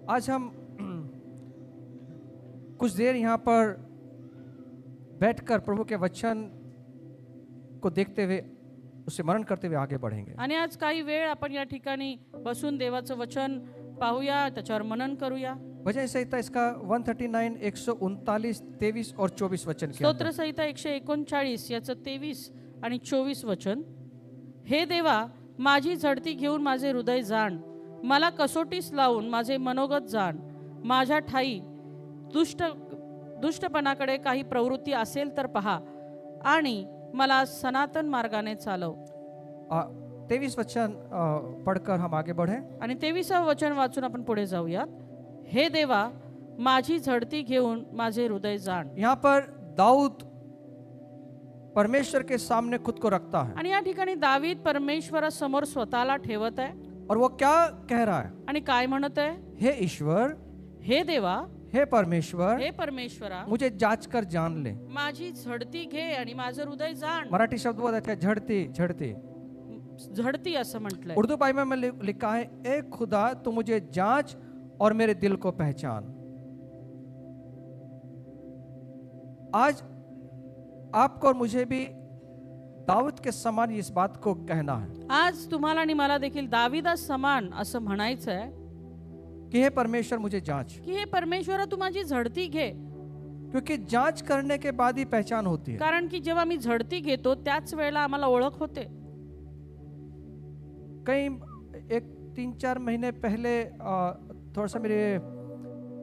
आज हम कुछ देर यहाँ पर बैठकर प्रभु के वचन को देखते हुए उसे मनन करते हुए आगे बढ़ेंगे. आणि आज काही वेळ आपण या ठिकाणी बसून देवाचं वचन पाहूया, त्याच्यावर मनन करूया. भजन संहिता इसका 139, 139, 23 और 24 वचन के स्तोत्र अंदर. संहिता 139 याचं 23 आणि 24 वचन. हे देवा, माझी झडती घेऊन माझे हृदय जाण, मला कसोटीस लावून माझे मनोगत जाण. माझ्या ठाई दुष्टपणाकडे काही प्रवृत्ती असेल तर पहा आणि मला सनातन मार्गाने चालव. 23 वचन पढ़कर हम आगे बढ़े. आणि 23वे वचन वाचून आपण पुढे जाऊयात. हे देवा, माझी झडती घेऊन माझे हृदय जाण. यहाँ पर दाऊद परमेश्वर के सामने खुद को रखता है. आणि या ठिकाणी दावीद परमेश्वरासमोर स्वतःला ठेवत आहे. और वो क्या कह रहा है? आणि काय म्हणत आहे? हे ईश्वर, हे देवा, हे परमेश्वर, हे परमेश्वरा, मुझे जांच कर जान ले. माझी झडती घे आणि माझं हृदय जाण. मराठी शब्द बहुत अच्छा, झड़ती झड़ती. झडती असं म्हटलंय. उर्दू बाइबल में लिखा है, ए खुदा तू मुझे जांच और मेरे दिल को पहचान. आज आपको और मुझे भी दाऊद के समान इस बात को कहना है आज तुम्हाला आणि मला देखील दाविदा समान असं म्हणायचं आहे कि हे परमेश्वर मुझे जांच, की हे परमेश्वरा तू माझी झडती घे. क्योंकि जांच करने के बाद ही पहचान होती है. कारण की जेव्हा मी झडती घेतो त्याच वेळेला आम्हाला ओळख होते. कई 3-4 महीने पहले थोड़ा सा मेरे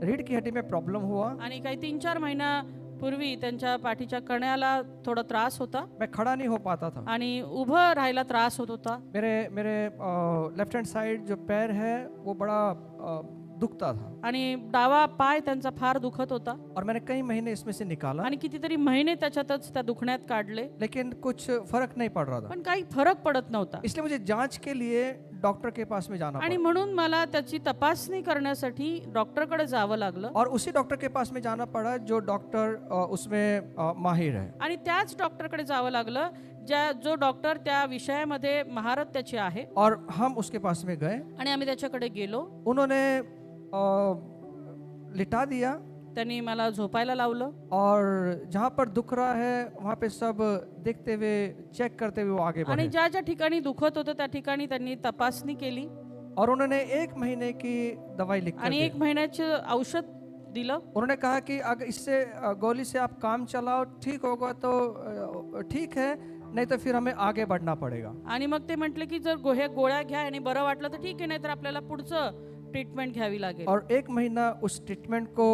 रीढ़ की हड्डी में प्रॉब्लम हुआ. आणि काही 3-4 महिन्यापूर्वी त्यांच्या पाठीच्या कण्याला थोडा त्रास होता मैं खड़ा नहीं हो पाता था. आणि उभं राहायला त्रास होत होता. मेरे लेफ्ट हैंड साइड जो पैर है वो बड़ा दुखता था. आणि डावा पाय त्यांचा फार दुखत होता. और मैंने कई महीने इसमें से निकाला, आणि कितीतरी महिने त्याच्यातच त्या दुखण्यात काढले, लेकिन कुछ फर्क नहीं पड़ रहा था. पण काही फरक पडत नव्हता. इसलिए मुझे जांच के लिए डॉक्टर के पास में जाना आणि पड़ा. म्हणून मला त्याची तपासणी करण्यासाठी डॉक्टरकडे जावं लागलं. और उसी डॉक्टर के पास में जाना पड़ा जो डॉक्टर उसमें माहिर है. आणि त्याच डॉक्टरकडे जावं लागलं जो डॉक्टर त्या विषयामध्ये महारत त्याची आहे. और हम उसके पास में गए. आणि आम्ही त्याच्याकडे गेलो. उन्होंने लिटा दिया त्यांनी मला झोपायला लावलं. और जहाँ पर दुख रहा है वहाँ पे सब देखते हुए, चेक करते हुए वो आगे आणि बढ़े. ज्या ज्या ठिकाणी दुखत होतं त्या ठिकाणी त्यांनी तपासणी केली और उन्होंने 1 महीने की दवाई लिख कर आणि दी. 1 महिन्याचं औषध दिलं. उन्होंने कहा कि अगर इससे गोली से आप काम चलाओ, ठीक होगा तो ठीक है, नहीं तो फिर हमें आगे बढ़ना पड़ेगा. आणि मग ते म्हटले की जर गोळ्या घ्या आणि बरं वाटलं तर ठीक आहे, नाही तर आपल्याला पुढचं ट्रीटमेंट घ्यावी लागेल. और 1 महीना उस ट्रीटमेंट को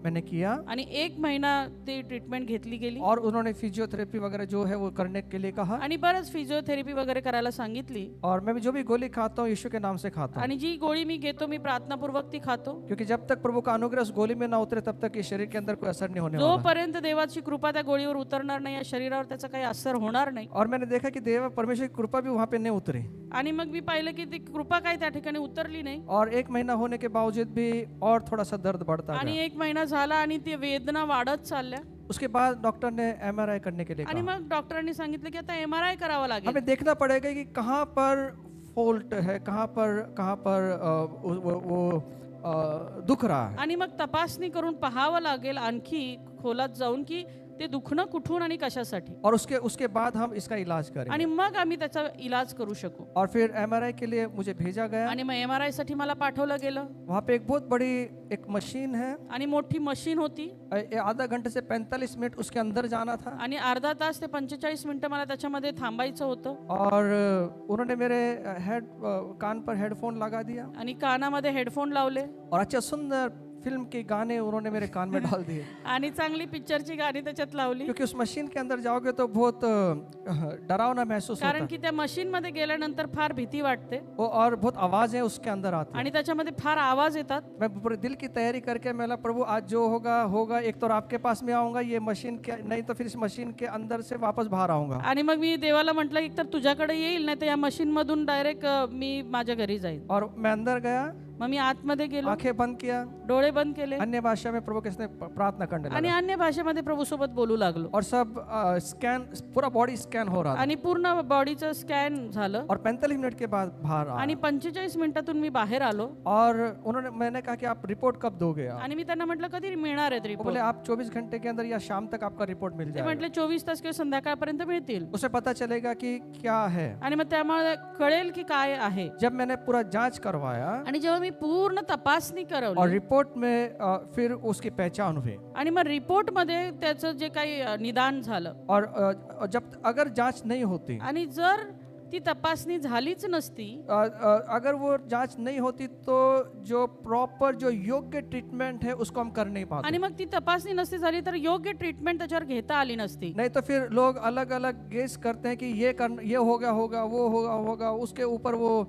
मैंने किया. आणि 1 महिना ती ट्रीटमेंट घेतली गेली. और उन्होंने फिजियोथेरेपी वगैरह जो है वो करने के लिए कहा. आणि बरंच फिजिओथेरपी वगैरे करायला सांगितली. और मैं भी जो भी गोली खाता हूँ यीशु के नाम से खाता हूँ, आणि जी गोळी मी घेतो मी प्रार्थनापूर्वक ती खातो. क्योंकि जब तक प्रभु का अनुग्रह उस गोली में ना उतरे तब तक ये शरीर के अंदर कोई असर नहीं होने वाला. जोपर्यंत देवाची कृपा त्या गोळीवर उतरणार नाही, या शरीरावर त्याचा काही असर होणार नाही. और मैंने देखा कि देव परमेश्वर की कृपा भी वहाँ पे नहीं उतरी. आणि मग मी पाहिलं की ती कृपा काही त्या ठिकाणी उतरली नाही. और 1 महीना होने के बावजूद भी और थोड़ा सा दर्द बढ़ता आणि गया. 1 महिना झाला आणि ती वेदना वाढत चालल्या. उसके बाद डॉक्टर ने MRI करने के लिए आणि कहा. मग डॉक्टरांनी सांगितलं की आता MRI करावा लागेल. हमें देखना पड़ेगा कि कहाँ पर फॉल्ट है, कहाँ पर दुख रहा है. आणि मग तपासणी करून पाहावं लागेल आणखी खोलात जाऊन की ते दुखणं कुठून आणि कशासाठी. और उसके बाद हम इसका इलाज करेंगे. आणि मग आम्ही त्याचा इलाज करू शकू. और फिर MRI के लिए मुझे भेजा गया. आणि मग MRI साठी मला पाठवलं गेलं. वहाँ पे एक बहुत बड़ी एक मशीन है. आणि मोठी मशीन होती. आधा घंटे से 45 मिनट उसके अंदर जाना था. आणि अर्धा तास ते 45 मिनिटं मला त्याच्यामध्ये थांबायचं होतं. और उन्होंने मेरे कान पर हेडफोन लगा दिया. आणि कानामध्ये हेडफोन लावले. और अच्छा सुंदर फिल्म के गाने उन्होंने मेरे कान में डाल दिए. आणि चांगली पिक्चरची गाणी त्याच्यात लावली. क्योंकि उस मशीन के अंदर जाओगे तो बहुत डरावना महसूस होता कारण है. की त्या मशीन मध्ये गेल्यानंतर फार भीती वाटते. और बहुत आवाज है उसके अंदर आती है. आणि त्याच्यामध्ये फार आवाज येतात. मैं पूरे दिल की तैयारी करके मैं प्रभु आज जो होगा, एक तो आपके पास में आऊंगा, ये मशीन के नहीं तो फिर इस मशीन के अंदर से वापस बाहर आऊंगा. आणि मग मी देवाला म्हटलं एक तर तुझ्याकडे येईल, नाही तर या मशीन मधून डायरेक्ट मी माझ्या घरी जाईल. और मैं अंदर गया. मग मी आतमध्ये गेलो, आंखें बंद किया, डोळे बंद केले अन्य भाषा में प्रभु के सामने प्रार्थना करने आणि लगा अन्य भाषेमध्ये प्रभू सोबत बोलू लागलो और सब स्कैन, पूरा बॉडी स्कैन हो रहा था आणि पूर्ण बॉडीचं स्कॅन झालं और 45 मिनट के बाद बाहर आया आणि 45 मिनिटातून मी बाहेर आलो और मैंने कहा कि आप रिपोर्ट कब दोगे आप? आणि मी त्यांना म्हटलं कधी मिळणार आहेत वो रिपोर्ट. बोले आप 24 घंटे के अंदर या शाम तक आपका रिपोर्ट मिल ते जाएगा, म्हटले 24 तास किंवा संध्याकाळपर्यंत मिळतील उसे पता चलेगा कि क्या है. आणि मग त्यामुळे कळेल की काय आहे. जब मैंने पूरा जांच करवाया आणि जेव्हा मी पूर्ण तपासणी और करवली रिपोर्ट में फिर उसकी पहचान हुई आणि मग रिपोर्ट मध्ये त्याचं जे काही निदान झालं और जब अगर जांच नहीं होती, आणि जर ती तपासणी झालीच नसती, अगर वो जांच नहीं होती तो जो प्रॉपर जो योग्य ट्रीटमेंट है उसको हम कर नहीं पाते. आणि मग ती तपासणी नसती झाली तर योग्य ट्रीटमेंट त्याच्यावर घेता आली नसती. नहीं तो फिर लोग अलग अलग गेस करते हैं कि ये होगा वो होगा उसके ऊपर वो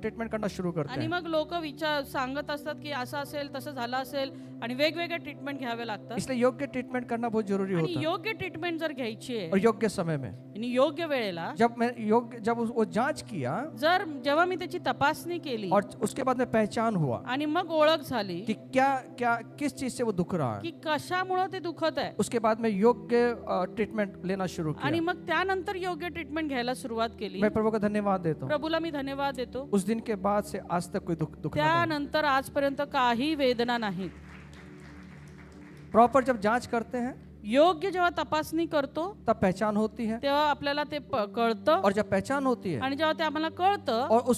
ट्रीटमेंट करना शुरू करते आणि हैं. मग लोक विचार सांगत असतात की असं असेल तसं झालं असेल आणि वेगवेगळे ट्रीटमेंट घ्यावे लागतात. इसलिए योग्य ट्रीटमेंट करना बहुत जरूरी आणि होता है योग्य ट्रीटमेंट जर घ्यायची आहे और योग्य समय में. आणि योग्य वेळेला जब वो जांच किया जर जेव्हा मी त्याची तपासणी केली और उसके बाद में पहचान हुआ आणि मग ओळख झाली कि क्या किस चीज से वो दुख रहा है, की कशामुळे ते दुखत आहे उसके बाद में योग्य ट्रीटमेंट लेना शुरू आणि किया. मग त्यानंतर योग्य ट्रीटमेंट घ्यायला सुरुवात केली. मैं प्रभु का धन्यवाद देता हूँ. प्रभूला मी धन्यवाद देतो. उस दिन के बाद से आज तक कोई दुख नहीं. त्यानंतर आजपर्यंत काही वेदना नाहीत. प्रॉपर जब जांच करते हैं योग्य जेव्हा तपासणी करतो तब पहचान होती है तेव्हा आपल्याला ते कळतं और जब पहचान होती है आणि जेव्हा ते आम्हाला कळतं और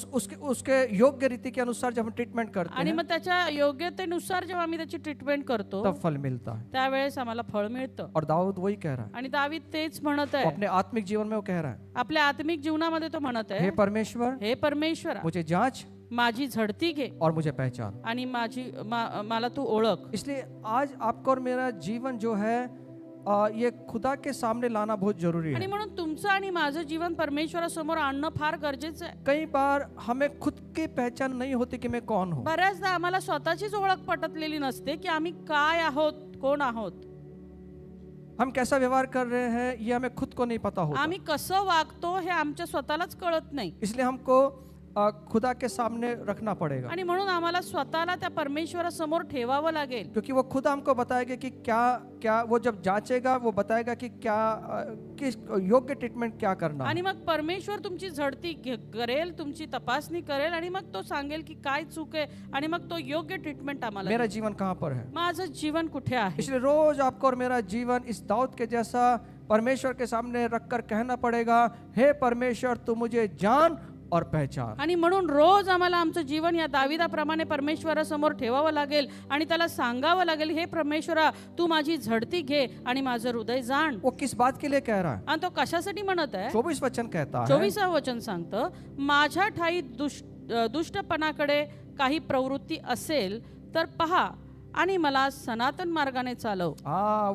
उसके योग्य रीति के अनुसार जब हम ट्रीटमेंट करते आणि हैं मग त्याच्या योग्यतेनुसार जेव्हा आम्ही त्याची ट्रीटमेंट करतो तब फल मिलता है. त्यावेळेस आम्हाला फळ मिळतं. और दाऊद वही कह रहा है, आणि दावीद तेच म्हणत वो आहे. अपने आत्मिक जीवन में वो कह रहा है, आपल्या आत्मिक जीवनामध्ये तो म्हणत हे आहे, परमेश्वर हे परमेश्वरा मुझे जांच माझी झडती घे और मुझे पहचान. आणि मला तू ओळख. इसलिए आज आपका और मेरा जीवन जो है ये खुदा के सामने लाना बहुत जरूरी आणि है. म्हणून तुमचं आणि माझं जीवन परमेश्वरासमोर आणणं फार गरजेचं आहे. कई बार हमें खुद की पहचान नहीं होती कि मैं कौन हूँ. बऱ्याचदा आम्हाला स्वतःचीच ओळख पटतलेली नसते की आम्ही काय आहोत, कोण आहोत. हम कैसा व्यवहार कर रहे हैं ये हमें खुद को नहीं पता होता. आम्ही कसं वागतो हे आमच्या स्वतःलाच कळत नाही. इसलिए हमको खुदा के सामने रखना पड़ेगा, आणि म्हणून आम्हाला स्वतःला त्या परमेश्वरासमोर ठेवावं लागेल. क्योंकि वो खुद हमको बताएगा कि क्या वो जब जांचेगा वो बताएगा कि किस योग्य ट्रीटमेंट क्या करना है. आणि मग परमेश्वर तुमची झडती करेल, तुमची तपासणी करेल आणि मग तो सांगेल की काय चूक आहे आणि मग तो योग्य ट्रीटमेंट आम्हाला मेरा देईल. जीवन कहाँ पर है. माझं जीवन कुठे आहे. इसलिए रोज आपको और मेरा जीवन इस दाऊद के जैसा परमेश्वर के सामने रखकर कहना पड़ेगा, हे परमेश्वर तू मुझे जान और पहचान. आणि म्हणून रोज आम्हाला आमचं जीवन या दाविदाप्रमाणे परमेश्वरासमोर ठेवावं लागेल आणि त्याला सांगावं लागेल, हे परमेश्वरा तू माझी झडती घे आणि माझं हृदय जाण. वो किस बात के लिए कह रहा है. आणि तो कशासाठी म्हणत आहे. 24 वचन कहता है, 24 वचन सांगतं, माझ्या ठाई दुष्टपणाकडे काही प्रवृत्ती असेल तर पहा आणि मला सनातन मार्गाने चालव.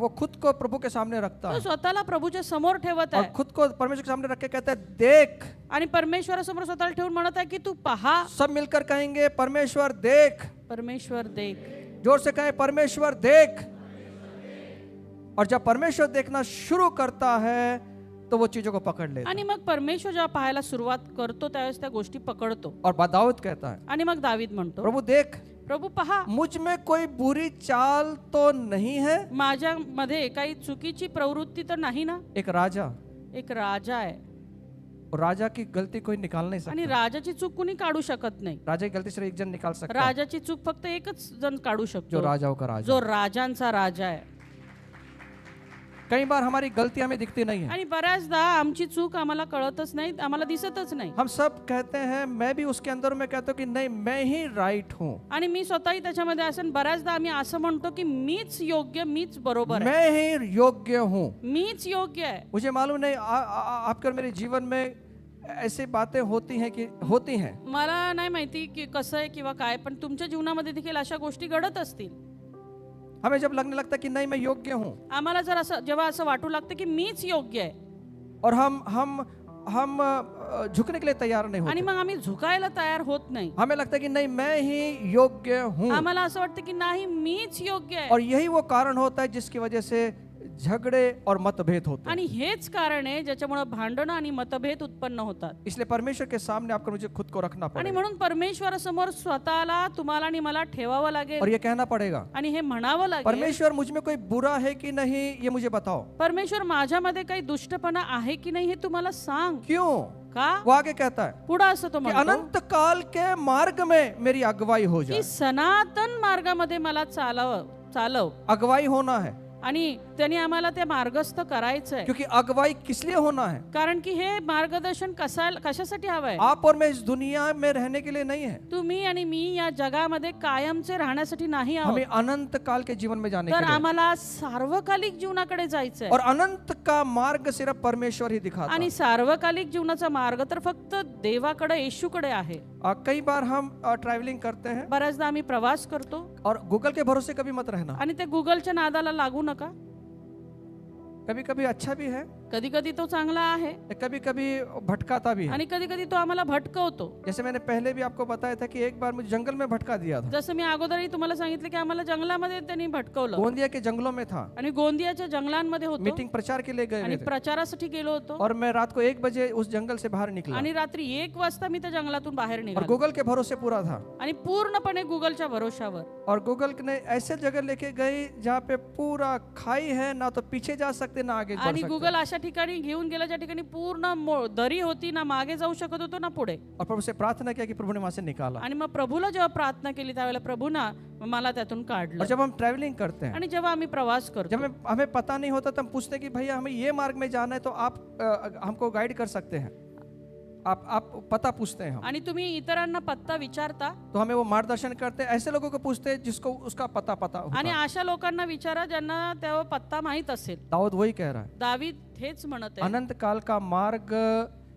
वो खुद को प्रभु के सामने रखता तो है स्वतःला प्रभूच्या समोर ठेवत और आहे खुद को परमेश्वर के सामने रख के कहता है, देख. आणि परमेश्वरासमोर स्वतःला ठेवून म्हणत आहे की तू पहा. सब मिलकर कहेंगे, परमेश्वर देख. परमेश्वर देख. जोर से कहें, परमेश्वर देख. और जब परमेश्वर देखना शुरू करता है तो वो चीजों को पकड़ लेता है. आणि मग परमेश्वर जेव्हा पाहायला सुरुवात करतो त्यावेळेस त्या गोष्टी पकडतो. और दाऊद कहता है, आणि मग दावीद म्हणतो, प्रभु देख, प्रभू पहा, मुझ में कोई बुरी चाल तो नहीं है. माझ्यामध्ये काही चुकीची प्रवृत्ती तर नाही ना. एक राजा, एक राजा आहे और राजा की गलती कोई निकाल नहीं आणि सकता. राजाची चूक कुणी काढू शकत नाही. राजा की गलती सिर्फ एक जन निकाल सकता है, राजाची चूक फक्त एकच जण काढू जो शकतो, राजाओं का राजा. जो राजांचा राजा आहे. कई बार हमारी गलती हमें दिखती नहीं है. आणि बऱ्याचदा आमची चूक आम्हाला कळतच नाही, आम्हाला दिसतच नाही. हम सब कहते हैं, मैं भी उसके अंदर में कहता हूँ कि नहीं, मैं ही राइट हूँ, आणि मी स्वतःही त्याच्यामध्ये असं बऱ्याचदा आम्ही असं म्हणतो की मीच योग्य, मीच बरोबर आहे, मैं ही योग्य हूँ. मीच योग्य आहे. मुझे मालूम नहीं आपके और मेरे जीवन में ऐसी बातें होती हैं कि होती हैं. मला नाही माहिती की कसं आहे किंवा काय, पण तुमच्या जीवनामध्ये देखील अशा गोष्टी घडत असतील. हमें जब लगने लगता है कि नहीं मैं योग्य हूँ, आम्हाला जर असं जेव्हा असं वाटू लागतं की मीच योग्य आहे और हम झुकने के लिए तैयार नहीं आणि होते. मग आम्ही झुकायला तयार होत नाही. हमें लगता है कि नहीं मैं ही योग्य हूँ, आम्हाला असं वाटतं की नाही मीच योग्य आहे. और यही वो कारण होता है जिसकी वजह से झगड़े और मतभेद होते हैं। आणि हेच कारण आहे ज्याच्यामुळे भांडणं आणि मतभेद उत्पन्न होतात. इसलिए परमेश्वर के सामने आपको मुझे खुद को रखना आणि पड़ेगा म्हणून परमेश्वरासमोर स्वतःला तुम्हाला आणि मला ठेवावं और लागेल ये कहना पड़ेगा, आणि हे म्हणावं लागेल, परमेश्वर मुझ में कोई बुरा है कि नहीं ये मुझे बताओ। परमेश्वर माझ्यामध्ये काही दुष्टपणा आहे की नाही हे तुम्हाला सांग. क्यों? का? वो आगे कहता है पुढे असं तो कि म्हणतो अनंत काल के मार्ग में मेरी अगुवाई हो की जाए। सनातन मार्गामध्ये मला चालव. अगुवाई होना है, आणि त्यांनी आम्हाला ते मार्गस्थ करायचंय. क्योंकि अगुवाई किस लिए होना है? कारण की हे मार्गदर्शन कशासाठी हवंय? आप और मैं इस दुनिया में रहने के लिए नहीं है, तुम्ही आणि मी या जगामध्ये कायमचे राहण्यासाठी नाही आहोत, हमें अनंत काल के जीवन में जाने तर के लिए। आम्हाला सार्वकालिक जीवनाकडे जायचंय. और अनंत का मार्ग सिर्फ परमेश्वर ही दिखाता आणि है। सार्वकालिक जीवनाचा मार्ग तर फक्त देवाकडे, येशूकडे आहे. कई बार हम ट्रैवलिंग करते हैं बऱ्याचदा आम्ही प्रवास करतो और गूगल के भरोसे कभी मत रहना। आणि ते गुगलच्या नादाला लागू नका. कभी कभी अच्छा भी है, कधी कधी तो चांगला आहे कभी कभी भटकाता भी है। आणि कधी कधी तो आम्हाला भटकवतो. जैसे मैंने पहले भी आपको बताया था कि एक बार मुझे जंगल में भटका दिया था। जसं मी अगोदरही तुम्हाला सांगितलं की आम्हाला जंगलामध्ये त्यांनी भटकवलं गोंदिया के जंगलों में था, आणि गोंदियाच्या जंगलांमध्ये होतो मीटिंग प्रचार के लिए गए आणि हुए थे प्रचारासाठी गेलो होतो और मैं रात को 1 बजे उस जंगल से बाहर निकला आणि रात्री 1 वाजता मी त्या जंगलातून बाहेर और निघालो गूगल के भरोसे पूरा था। आणि पूर्णपणे गुगलच्या भरोशावर. और गूगल ने ऐसे जगह लेके गई जहाँ पे पूरा खाई है, ना तो पीछे जा सकते ना आगे बढ़ आणि सकते। गुगल अशा ठिकाणी घेऊन गेला ज्या ठिकाणी पूर्ण दरी होती, ना मागे जाऊ शकत होतो ना पुढे. और प्रभु से प्रार्थना किया कि प्रभु ने वहां से निकाला। आणि मग प्रभूला जेव्हा प्रार्थना केली त्यावेळेला प्रभूना मला त्यातून और काढलं. जब हम ट्रैवलिंग करते हैं, आणि जेव्हा आम्ही प्रवास जब करतो हमें पता नहीं होता तो हम पूछते हैं कि भैया हमें ये मार्ग में जाना है, तो आप हमको गाइड कर सकते हैं? आप पता पूछते हैं हम, आणि तुम्ही इतरांना पत्ता विचारता तो हमें वो मार्गदर्शन करते हैं। ऐसे लोगों को पूछते हैं जिसको उसका पता होता आणि है। अशा लोकांना विचारा ज्यांना तेव्हा पत्ता माहित असेल. दाऊद वही कह रहा है, दावीद हेच म्हणत आहे, अनंत काल का मार्ग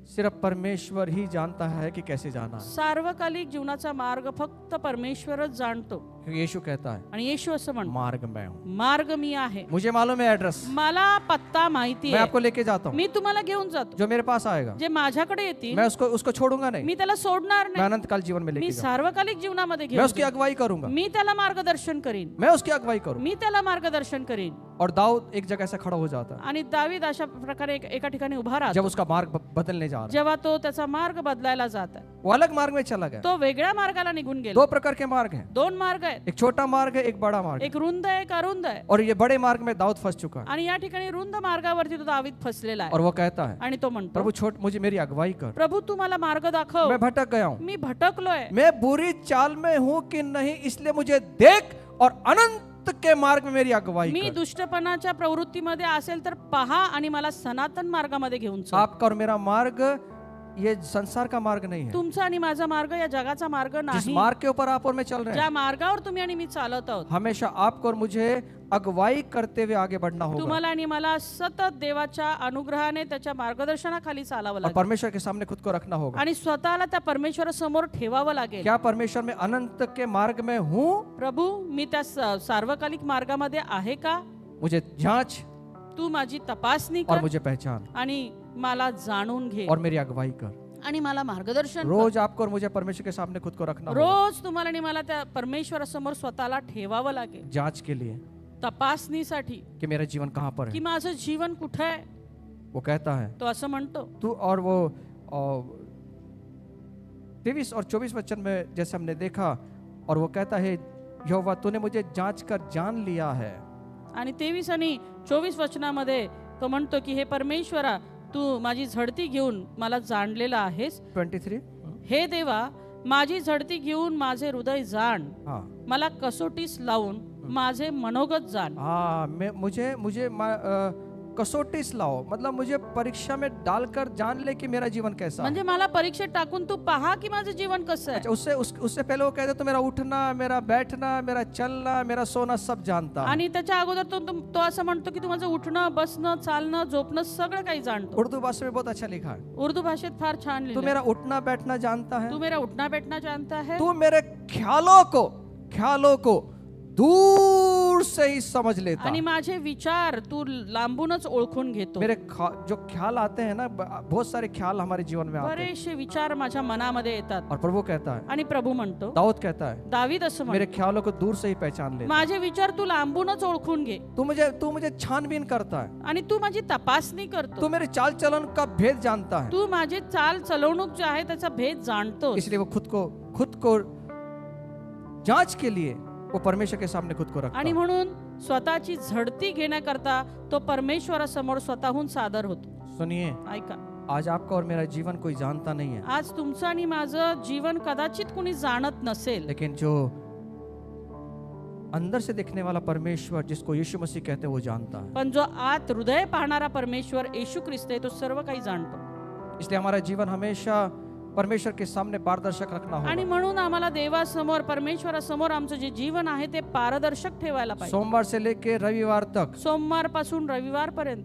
सिर्फ परमेश्वर ही जानता है कि कैसे जाना है। सार्वकालिक जीवनाचा मार्ग फक्त परमेश्वरच जाणतो. क्योंकि यीशु कहता है आणि येशू असं म्हणतो, मार्ग मैं हूँ, मार्ग मी आहे, मुझे मालूम है एड्रेस, मला पत्ता माहिती मैं आहे, आपको लेके जाता हूँ। मी तुम्हाला घेऊन जातो. जो मेरे पास आएगा जे माझ्याकडे येतील मैं उसको छोड़ूंगा नहीं, मी त्याला सोडणार मैं नाही. अनंत काल जीवन में मी लेके जाऊंगा, सार्वकालिक जीवनामध्ये मैं घेऊन उसकी जाईन. अगुवाई करूंगा, मी त्याला मार्गदर्शन करीन, मैं उसकी अगुवाई करूंगा। मी त्याला मार्गदर्शन करीन. और दाऊद एक जगह से खड़ा हो जाता है आणि दावीद अशा प्रकारे एका ठिकाणी उभा राहतो जब उसका मार्ग बदलने जा रहा है। जेव्हा तो त्याचा मार्ग बदलायला जात आहे. वो अलग मार्ग में चला गया। तो वेगळ्या मार्गाला निघून गेला. 2 प्रकार के मार्ग हैं, 2 मार्ग आहेत, एक छोटा मार्ग है, एक बड़ा मार्ग है। एक रुंद आहे, एक अरुंद आहे. और ये बड़े मार्ग में दाऊद फंस चुका है आणि या ठिकाणी रुंद मार्गावरती तो दावीद फसलेला आहे. और वो कहता है, आणि तो म्हणतो, प्रभु छोड़, मुझे मेरी अगुवाई कर, प्रभू तू मला मार्ग दाखव, मैं भटक गया हूँ, मी भटकलोय, मैं बुरी चाल में हूँ कि नहीं, इसलिए मुझे देख और अनंत के मार्ग में मेरी अगुवाई मी कर। दुष्टपणाच्या प्रवृत्तीमध्ये असेल तर पहा आणि मला सनातन मार्गामध्ये घेऊन चल. आपका और मेरा मार्ग ये संसार का मार्ग नहीं है। तुमचा आणि माझा मार्ग या जगाचा मार्ग जिस नाही. मार्ग के ऊपर आप और मैं चल रहे हैं, ज्या मार्गावर तुम्ही आणि मी चालत आहोत, हमेशा आपको और मुझे अगुवाई करते हुए आगे बढ़ना होगा तुम्हाला आणि मला सतत देवाच्या अनुग्रहाने त्याच्या मार्गदर्शनाखाली चालावं और लागेल परमेश्वर के सामने खुद को रखना होगा। आणि स्वतःला त्या परमेश्वरासमोर ठेवावं लागेल. क्या परमेश्वर में अनंत के मार्ग में हूँ? प्रभू मी त्या सार्वकालिक मार्गामध्ये आहे का? मुझे जांच तू माझी तपासणी और कर मुझे पहचान आणि मला जाणून घे और मेरी अगुवाई कर। आणि मला मार्गदर्शन कर. रोज आपको और मुझे परमेश्वर के सामने खुद को रखना होगा, रोज तुम्हाला आणि मला त्या परमेश्वरासमोर स्वतःला ठेवावं लागेल, जांच के लिए तपासणीसाठी कि मेरा जीवन कहाँ पर की है। माझं जीवन कुठे आहे. वो कहता है तो असं म्हणतो. तू, और वो 23 और 24 वचन में जैसे हमने देखा, और वो कहता है यहोवा तूने मुझे जांच कर जान लिया है। आणि 23 आणि 24 वचनामध्ये तो म्हणतो की हे परमेश्वरा तू माझी झडती घेऊन मला जाणलेला आहेस. 23 हे देवा माझी झडती घेऊन माझे हृदय जाण, हाँ मला कसोटीस लावून माझे मनोगत जाण. हाँ, मुझे कसौटी लाओ, मतलब मुझे परीक्षा में डालकर जान ले कि मेरा जीवन कैसा है। म्हणजे मला परीक्षेत टाकून तू पहा की माझं जीवन कसं आहे. अच्छा, उससे पहले वो कहते तो मेरा उठना, मेरा बैठना, मेरा चलना, मेरा सोना सब जानता है। आणि त्याच्या अगोदर तो असं म्हणतो की तू माझं उठणं, बसणं, चालणं, झोपणं सगळं काही जाणतो. उर्दू भाषा में बहुत अच्छा लिखा है, उर्दू भाषेत फार छान तू लिहिलंय. मेरा उठना बैठना जानता है, तू मेरा उठना बैठना जानता है, तू मेरे ख्यालों को दूर दूर से ही समझ लेता आणि है। माझे विचार तू लांबूनच ओळखून घेतो. जो ख्याल आते हैं ना, बहुत सारे ख्याल हमारे जीवन में आते हैं, बरेचसे विचार माझ्या मनामध्ये येतात. और प्रभु कहता है, आणि प्रभू म्हणतो, दाऊद कहता है, दावीद असं मेरे म्हणतो, ख्यालों को दूर से ही पहचान ले, माझे विचार तू लांबूनच ओळखून घे तू मुझे छानबीन करता है, आणि तू माझी तपासणी करतो. तू मेरे चाल चलन का भेद जानता है। तू माझे चाल चलवणूक जे आहे त्याचा भेद जाणतो. इसलिए वो खुद को जांच के लिए वो परमेश्वर के सामने खुद को रखता आणि है। म्हणून स्वतःची झडती घेण्याकरता तो परमेश्वरासमोर स्वतःहून सादर होतो. सुनिए, ऐका, आज आपका और मेरा जीवन कोई जानता नहीं है, आज तुमचं आणि माझं जीवन कदाचित कुणी जाणत नसेल, लेकिन जो अंदर से देखने वाला परमेश्वर, जिसको यीशु मसीह कहते हैं, वो जानता है। पण जो आत हृदय पाहणारा परमेश्वर येशू ख्रिस्त आहे तो सर्व काही जाणतो. इसलिए हमारा जीवन हमेशा परमेश्वर के सामने पारदर्शक रखना आणि होगा। म्हणून आम्हाला देवासमोर परमेश्वरासमोर आमचं जे जीवन आहे ते पारदर्शक ठेवायला पाहिजे. सोमवार से लेके रविवार तक सोमवार पासून रविवार पर्यंत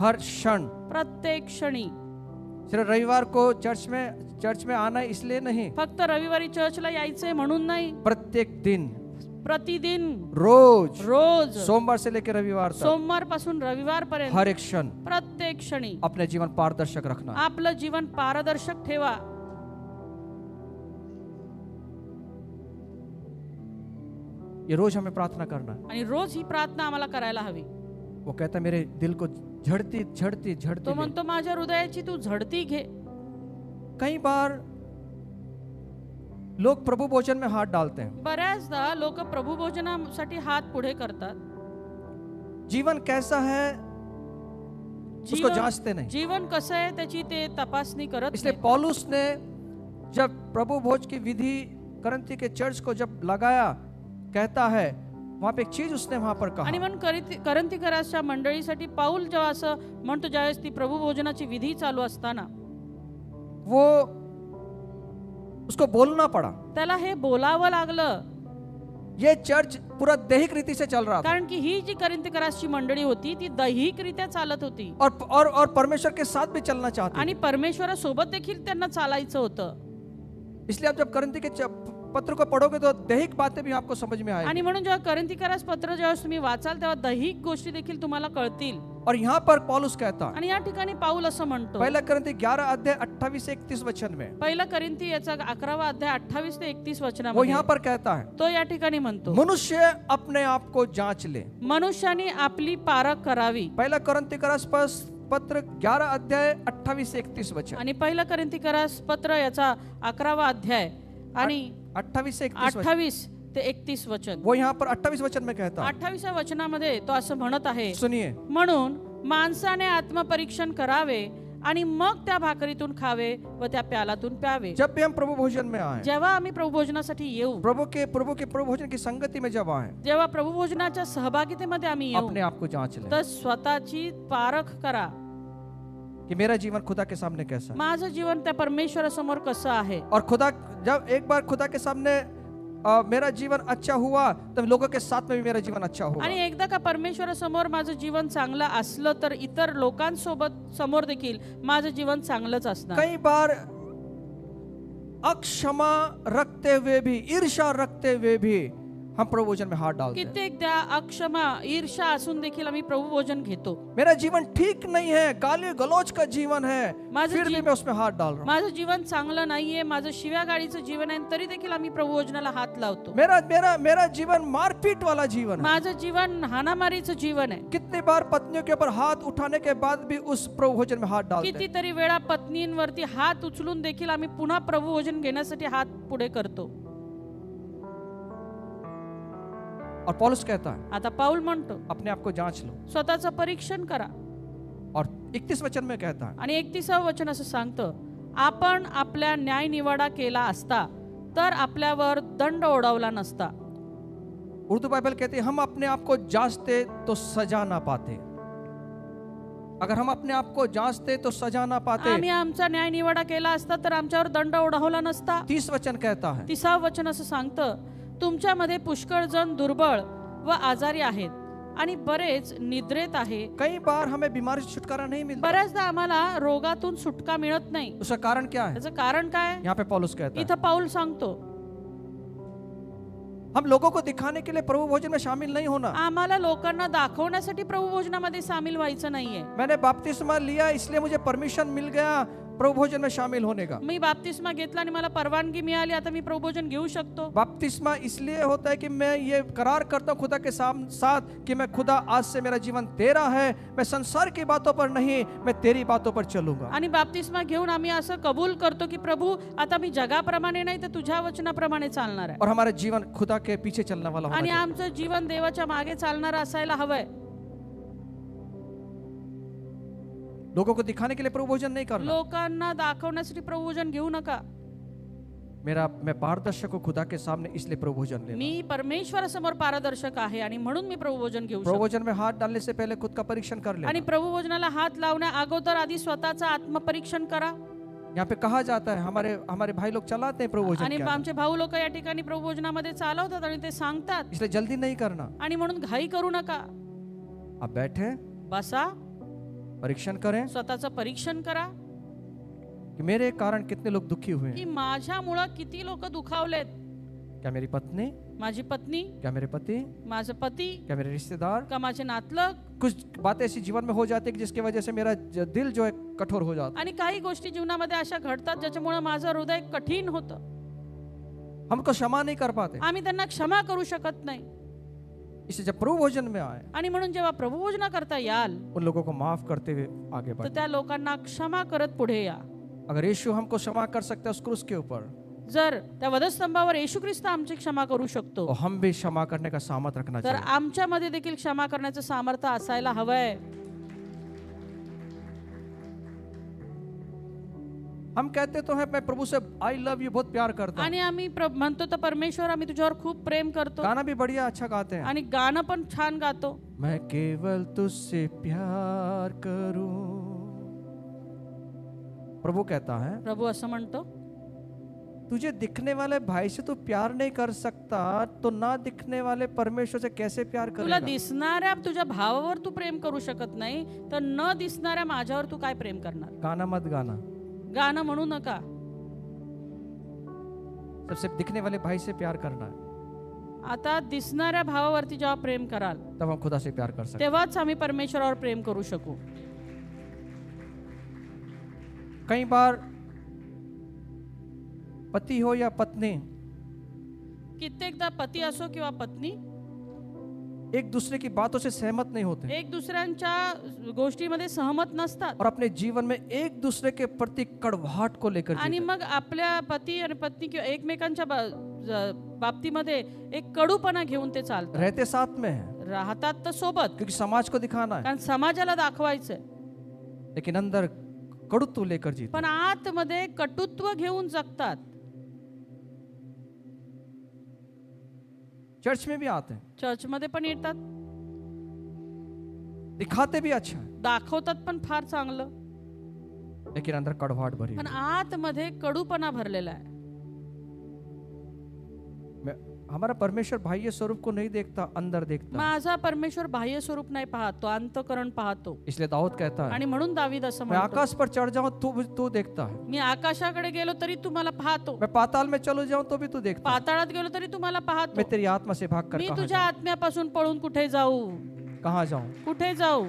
हर क्षण, प्रत्येक क्षणी, सिर्फ रविवार को चर्च में आना इसलिए नहीं, फक्त रविवारी चर्चला यायचंय म्हणून नाही, प्रत्येक दिन, प्रतिदिन, रोज, रोज, सोमवार से लेकर रविवार तक, सोमवार पासून रविवार पर्यंत, हर एक क्षण प्रत्येक क्षणी अपने जीवन पारदर्शक रखना। आपलं जीवन पारदर्शक ठेवा. ये रोज हमें प्रार्थना करना है। आणि रोज ही प्रार्थना आम्हाला करायला हवी. वो कहता है, मेरे दिल को झड़ती झड़ती झड़ती तो ले। म्हणतो माझ्या हृदयाची तू झडती घे. कई बार लोग प्रभु भोजन में हाथ डालते हैं। बऱ्याचदा लोक प्रभू भोजनासाठी हात पुढे करतात. जीवन कैसा है उसको जांचते नहीं। जीवन कसं आहे त्याची ते तपासणी करत इसलिए नाहीत. पौलुस ने जब प्रभु भोज की विधि करंथी के चर्च को जब लगाया, कहता है, वहां पे एक चीज उसने वहां पर कहा, आणि म्हणून करंथीकराच्या मंडळीसाठी पाऊल जेव्हा असं म्हणतो, ज्यावेळेस ती प्रभू भोजनाची विधी चालू असताना वो उसको बोलना पड़ा। त्याला हे बोलावं लागलं, ये चर्च पूरा दैहिक रीति से चल रहा था, कारण की ही जी करंथीकराची मंडळी होती ती दैहिकरित्या चालत होती और परमेश्वर के साथ भी चलना चाहते आणि परमेश्वरासोबत देखील त्यांना चालायचं होतं. इसलिए आप जब करंथी के पत्र को पढ़ोगे तो दैहिक बातें भी आपको समझ में आएगी। आणि म्हणून जेव्हा करंथीकरास पत्र जेव्हा तुम्ही वाचाल तेव्हा दैहिक गोष्टी देखील तुम्हाला कळतील. और यहाँ पर पौलुस कहता है, आणि या ठिकाणी पाऊल असं म्हणतो, पहला करंथी 11 अध्याय 28 से 31 वचन में, पहिला करंथी याचा 11वा अध्याय 28 ते 31 वो वचनामध्ये यहाँ पर कहता है, तो या ठिकाणी म्हणतो, मनुष्य अपने आप को जांच ले। मनुष्याने आपली पारख करावी. पहला करंथी पत्र 11 अध्याय 28 से 31 वचन, आणि पहिला करंथीकरास पत्र याचा 11वा अध्याय आणि 28 से 31 वचन। 28 ते 31 वचन. वो यहाँ पर 28 वचन में कहता है, 28व्या वचनामध्ये तो असं म्हणत आहे, सुनिए, म्हणून माणसाने आत्मपरीक्षण करावे आणि मग त्या भाकरीतून खावे व त्या प्यालातून प्यावे. जब भी हम प्रभु भोजन में आए, जेव्हा आम्ही प्रभू भोजनासाठी येऊ, प्रभु के प्रभु भोजन की संगति में जब आए, जेव्हा प्रभू भोजनाच्या सहभागितेमध्ये आम्ही येऊ, अपने आप को जांच ले तर स्वतःची पारख करा, कि मेरा जीवन खुदा के सामने कैसा है। माझं जीवन त्या परमेश्वरासमोर कसं आहे. और खुदा, जब एक बार खुदा के सामने मेरा जीवन अच्छा हुआ, तब लोगों के साथ में भी मेरा जीवन अच्छा होगा। आणि एकदा का परमेश्वरासमोर माझं जीवन चांगलं असलं तर इतर लोकांसोबत समोर देखील माझं जीवन चांगलंच असणार. कई बार अक्षमा रखते हुए भी, ईर्ष्या रखते हुए भी हम प्रभु भोजन में हाथ डालते हैं। कित्येकदा अक्षमा ईर्ष्या असून देखील आम्ही प्रभू भोजन घेतो. मेरा जीवन ठीक नहीं है, गाली गलौज का जीवन है, माझं फिर भी मैं उसमें हाथ डाल रहा हूँ। माझं जीवन चांगलं नाहीये, माझं शिव्या गाडीचं जीवन आहे, तरी देखील आम्ही प्रभू भोजनाला हात लावतो. मेरा जीवन मारपीट वाला जीवन है। माझं जीवन हाणामारीचं जीवन आहे. कितनी बार पत्नियों के ऊपर हाथ उठाने के बाद भी उस प्रभु भोजन में हाथ डालते हैं। कितीतरी वेळा पत्नींवरती हात उचलून देखील आम्ही पुन्हा प्रभू भोजन घेण्यासाठी हात पुढे करतो. और पौलुस कहता है, आता पाऊल म्हणतो, अपने आप को जांच लो। स्वतःचं परीक्षण करा. और 31 वचन में कहता है, आणि 31वं वचन असं सांगतं, आपण आपल्या न्याय निवाडा केला असता तर आपल्यावर दंड ओढवला नसता. उर्दू बाइबल कहती है, हम अपने आप को जांचते तो सजा ना पाते। अगर हम अपने आप को जांचते तो सजा ना पाते। आम्ही आमचा न्याय निवाडा केला असता तर आमच्यावर दंड ओढवला नसता. 30 वचन कहता है, 30वं वचन असं सांगतं, तुमच्यामध्ये पुष्कळ जण दुर्बळ व आजारी आहेत आणि बरेच निद्रेत आहे. कई बार हमें बीमारी से छुटकारा नहीं मिलता। बऱ्याचदा आम्हाला रोगातून सुटका मिळत नाही. उसका कारण क्या है? त्याचं कारण काय? यहाँ पे पौलुस कहता है, इथं पाऊल सांगतो, हम लोगों को दिखाने के लिए प्रभु भोजन में शामिल नहीं होना। आम्हाला लोकांना दाखवण्यासाठी प्रभू भोजनामध्ये सामील व्हायचं नाहीये. मैंने बपतिस्मा लिया इसलिए मुझे परमिशन मिल गया प्रभु भोजन में शामिल होने का। मी बाप्तिस्मा घेतला आणि मला परवानगी मिळाली, आता मी प्रभू भोजन घेऊ शकतो. बपतिस्मा इसलिए होता है कि मैं ये करार करता हूँ खुदा के साथ कि मैं खुदा आज से मेरा जीवन तेरा है, मैं संसार की बातों पर नहीं, मैं तेरी बातों पर चलूंगा. आणि बाप्तिस्मा घेऊन आम्ही असं कबूल करतो की प्रभू आता मी जगाप्रमाणे नाही तर तुझ्या वचनाप्रमाणे चालणार आहे. और हमारा जीवन खुदा के पीछे चलने वाला होना आणि चाहिए. आमचं जीवन देवाच्या मागे चालणार असायला हवंय. लोगों को दिखाने के लिए प्रभु भोजन नहीं करना. लोकांना दाखवण्यासाठी प्रभू भोजन घेऊ नका. मैं पारदर्शक हूँ खुदा के सामने इसलिए प्रभु भोजन लेना. मी परमेश्वरासमोर पारदर्शक आहे आणि म्हणून मी प्रभू भोजन घेऊ प्रभु शकतो. भोजन में हाथ डालने से पहले खुद का परीक्षण कर आणि लेना. प्रभू भोजनाला हात लावण्या अगोदर आधी स्वतःचं आत्मपरीक्षण करा. यहाँ पे कहा जाता है हमारे भाई लोग चलाते हैं प्रभु भोजन आणि के अंदर. आमचे भाऊ लोक या ठिकाणी प्रभू भोजनामध्ये चालवतात आणि ते सांगतात, इसलिए जल्दी नहीं करना. आणि म्हणून घाई करू नका. आप बैठे बसा, परीक्षण करें स्वतःचं परीक्षण करा कि मेरे कारण कितने लोग दुखी हुए की हैं. माझ्यामुळं किती लोक दुखावलेत. क्या मेरी पत्नी, माझी पत्नी, क्या मेरे पति, माझं पती, क्या मेरे रिश्तेदार. का माझे नातलग. कुछ बातें ऐसी जीवन में हो जाती है कि जिसकी वजह से मेरा दिल जो है कठोर हो जाता आणि काही गोष्टी जीवनामध्ये अशा घडतात ज्याच्यामुळे माझं हृदय कठीण होतं. है. हमको क्षमा नहीं कर पाते. आम्ही त्यांना क्षमा करू शकत नाही. इसलिए जब प्रभु भोजन में आए आणि म्हणून जेव्हा प्रभू भोजना करता याल उन लोगों को माफ करते हुए आगे तर बढ़े. त्या लोकांना क्षमा करत पुढे या. अगर यीशु हमको क्षमा कर सकता है उस क्रूस के ऊपर, जर त्या वधस्तंभावर येशू ख्रिस्त आमची क्षमा करू शकतो, तो हम भी क्षमा करने का सामर्थ्य रखना तर चाहिए. आमच्यामध्ये देखील क्षमा करण्याचं सामर्थ्य असायला हवंय. हम कहते तो हैं मैं प्रभु से आई लव यू बहुत प्यार करता हूं. आणि आम्ही म्हणतो तर परमेश्वर आम्ही तुझ्यावर खूप प्रेम करतो गाना भी बढ़िया अच्छा गाते हैं. आणि गाणं पण छान गातो. मैं केवल तुझसे प्यार करूं. प्रभु कहता है प्रभू असं म्हणतो, तुझे दिखने वाले भाई से तू प्यार नहीं कर सकता तो ना दिखने वाले परमेश्वर से कैसे प्यार तुला करेगा. दिसणाऱ्या तुझ्या भावावर तू प्रेम करू शकत नाही तर न दिसणाऱ्या माझ्यावर तू काय प्रेम करणार. गाना मत गाना. गाणं म्हणू नका. सबसे दिखने वाले भाई से प्यार करना है, आता दिसणाऱ्या भावावरती जेव्हा प्रेम कराल तब हम खुदा से प्यार कर सकते हैं. तेव्हाच आम्ही परमेश्वरावर प्रेम करू शकू. कई बार पति हो या पत्नी कित्येकदा पती असो किंवा पत्नी एक दूसरे की बातों से सहमत नहीं होते एक दुसऱ्यांच्या गोष्टीमध्ये सहमत नसतात और अपने जीवन में एक दूसरे के प्रति कड़वाहट को लेकर आणि जीते. मग आपल्या पती आणि पत्नी किंवा एकमेकांच्या बाबतीमध्ये एक कडूपणा घेऊन ते चालतात. रहते साथ में है राहतात तर सोबत, क्योंकि समाज को दिखाना है, कारण समाजाला दाखवायचंय, लेकिन अंदर कड़ुत्व लेकर जीते. पण आतमध्ये कटुत्व घेऊन जगतात. चर्च में भी आते हैं, चर्चमध्ये पण येतात, दिखाते भी अच्छा है, दाखवतात पण फार चांगलं, लेकिन अंदर कड़वाहट भरी पण है. आतमध्ये कडूपणा भरलेला आहे. हमारा परमेश्वर बाह्य स्वरूप को नहीं देखता, अंदर देखता. माझा परमेश्वर बाह्य स्वरूप नाही पाहत, तो अंतःकरण पाहतो. इसलिए दाऊद कहता है आणि म्हणून दावीद असं मैं म्हणतो, आकाश पर चढ़ जाऊं तू देखता है, मी आकाशाकडे गेलो तरी तुम्हाला पाहतो, मैं पाताल में चलो जाऊं तो भी तू देखता है, पाताळात गेलो तरी तुम्हाला पाहतो. मैं तेरी आत्मा से भाग कर मी कहां तुझ्या आत्म्यापासून पळून कुठे जाऊ, जाऊं. कुठे जाऊ.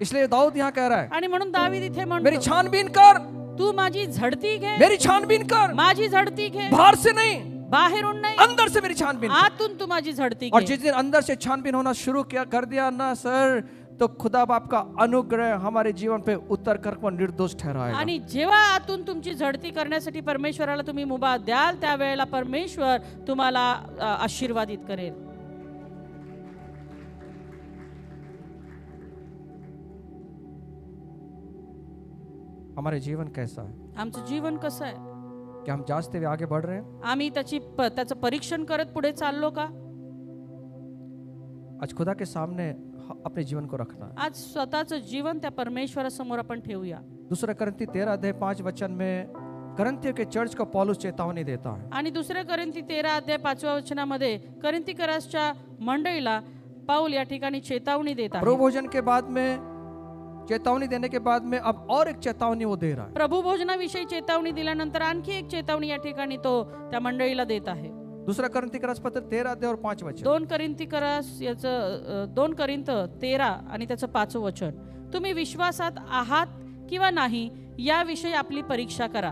इसलिए दाऊद यहाँ कह रहा है आणि म्हणून दावीद इथे मेरी म्हणतो, छानबीन कर, तू माझी झडती घे, मेरी छानबीन कर, माझी झडती घे, बाहर से नहीं बाहेरून नाही, अंदर से मेरी छानबीन कर. आतून तू माझी झडती और घे. जिस दिन अंदर से छानबीन होना शुरू कर दिया ना सर, तो खुदा बाप का अनुग्रह हमारे जीवन पे उतर कर को निर्दोष ठहराएगा. आणि जेव्हा आतून तुमची झडती करण्यासाठी परमेश्वराला तुम्ही मुभा द्याल त्यावेळेला परमेश्वर तुम्हाला आशीर्वादित करेल. हमारे जीवन कैसा है, आमचं जीवन कसं आहे, क्या हम जांचते हुए आगे बढ़ रहे हैं. आम्ही त्याचं परीक्षण करत पुढे चाललो का. आज खुदा के सामने अपने जीवन को रखना है. आज स्वतःचं जीवन त्या परमेश्वरासमोर आपण ठेवूया. दूसरा करंती 13:5 में करंथियों के चर्च को पौलुस चेतावनी देता है. आणि दुसऱ्या करिंथी 13:5 करिंथीकरासच्या मंडळीला पाऊल या ठिकाणी चेतावणी देत आहे. प्रभु भोजन के बाद में चेतावनी देने के बाद में अब और एक चेतावनी वो दे रहा है. प्रभू भोजनाविषयी चेतावणी दिल्यानंतर आणखी एक चेतावणी या ठिकाणी तो त्या मंडळीला देत आहे. दूसरा करंती का पत्र 13 अध्याय और 5 वचन। 2 करिंथ 13 आणि त्याचं 5 वचन, तुम्ही विश्वासात आहात किंवा नाही याविषयी आपली परीक्षा करा.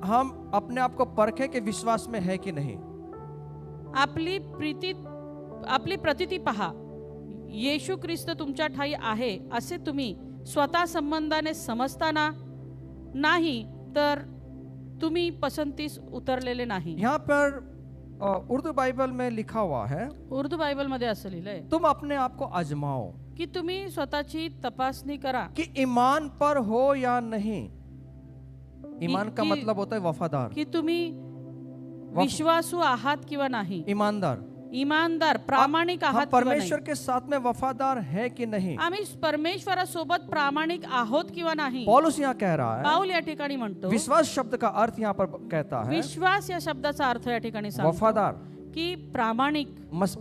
हम अपने आप को परखें कि विश्वास में है कि नहीं. आपली प्रतिती पहा, येशू ख्रिस्त तुमच्या ठाई आहे असे तुम्ही स्वतः संबंधाने समजताना नाही तर तुम्ही पसंतीस उतरलेले नाही. यहाँ पर उर्दू बाइबल में लिखा हुआ है, उर्दू बायबल मध्ये असं लिहिलंय तुम अपने आप को आजमाओ की तुम्ही स्वतःची तपासणी करा कि ईमान पर हो या नहीं. ईमान का कि- मतलब होता है वफादार, की तुम्ही विश्वासू आहात किंवा नाही, ईमानदार. इमानदार प्रामाणिक हम आहात किंवा नाही. परमेश्वर के साथ में वफादार है कि नहीं. आम्ही परमेश्वरासोबत प्रामाणिक आहोत किंवा नाही. पौलुस यहाँ कह रहा है, पाऊल या ठिकाणी म्हणतो, विश्वास शब्द का अर्थ यहाँ पर कहता है विश्वास या शब्दाचा अर्थ या ठिकाणी सांगतो वफादार, की प्रामाणिक,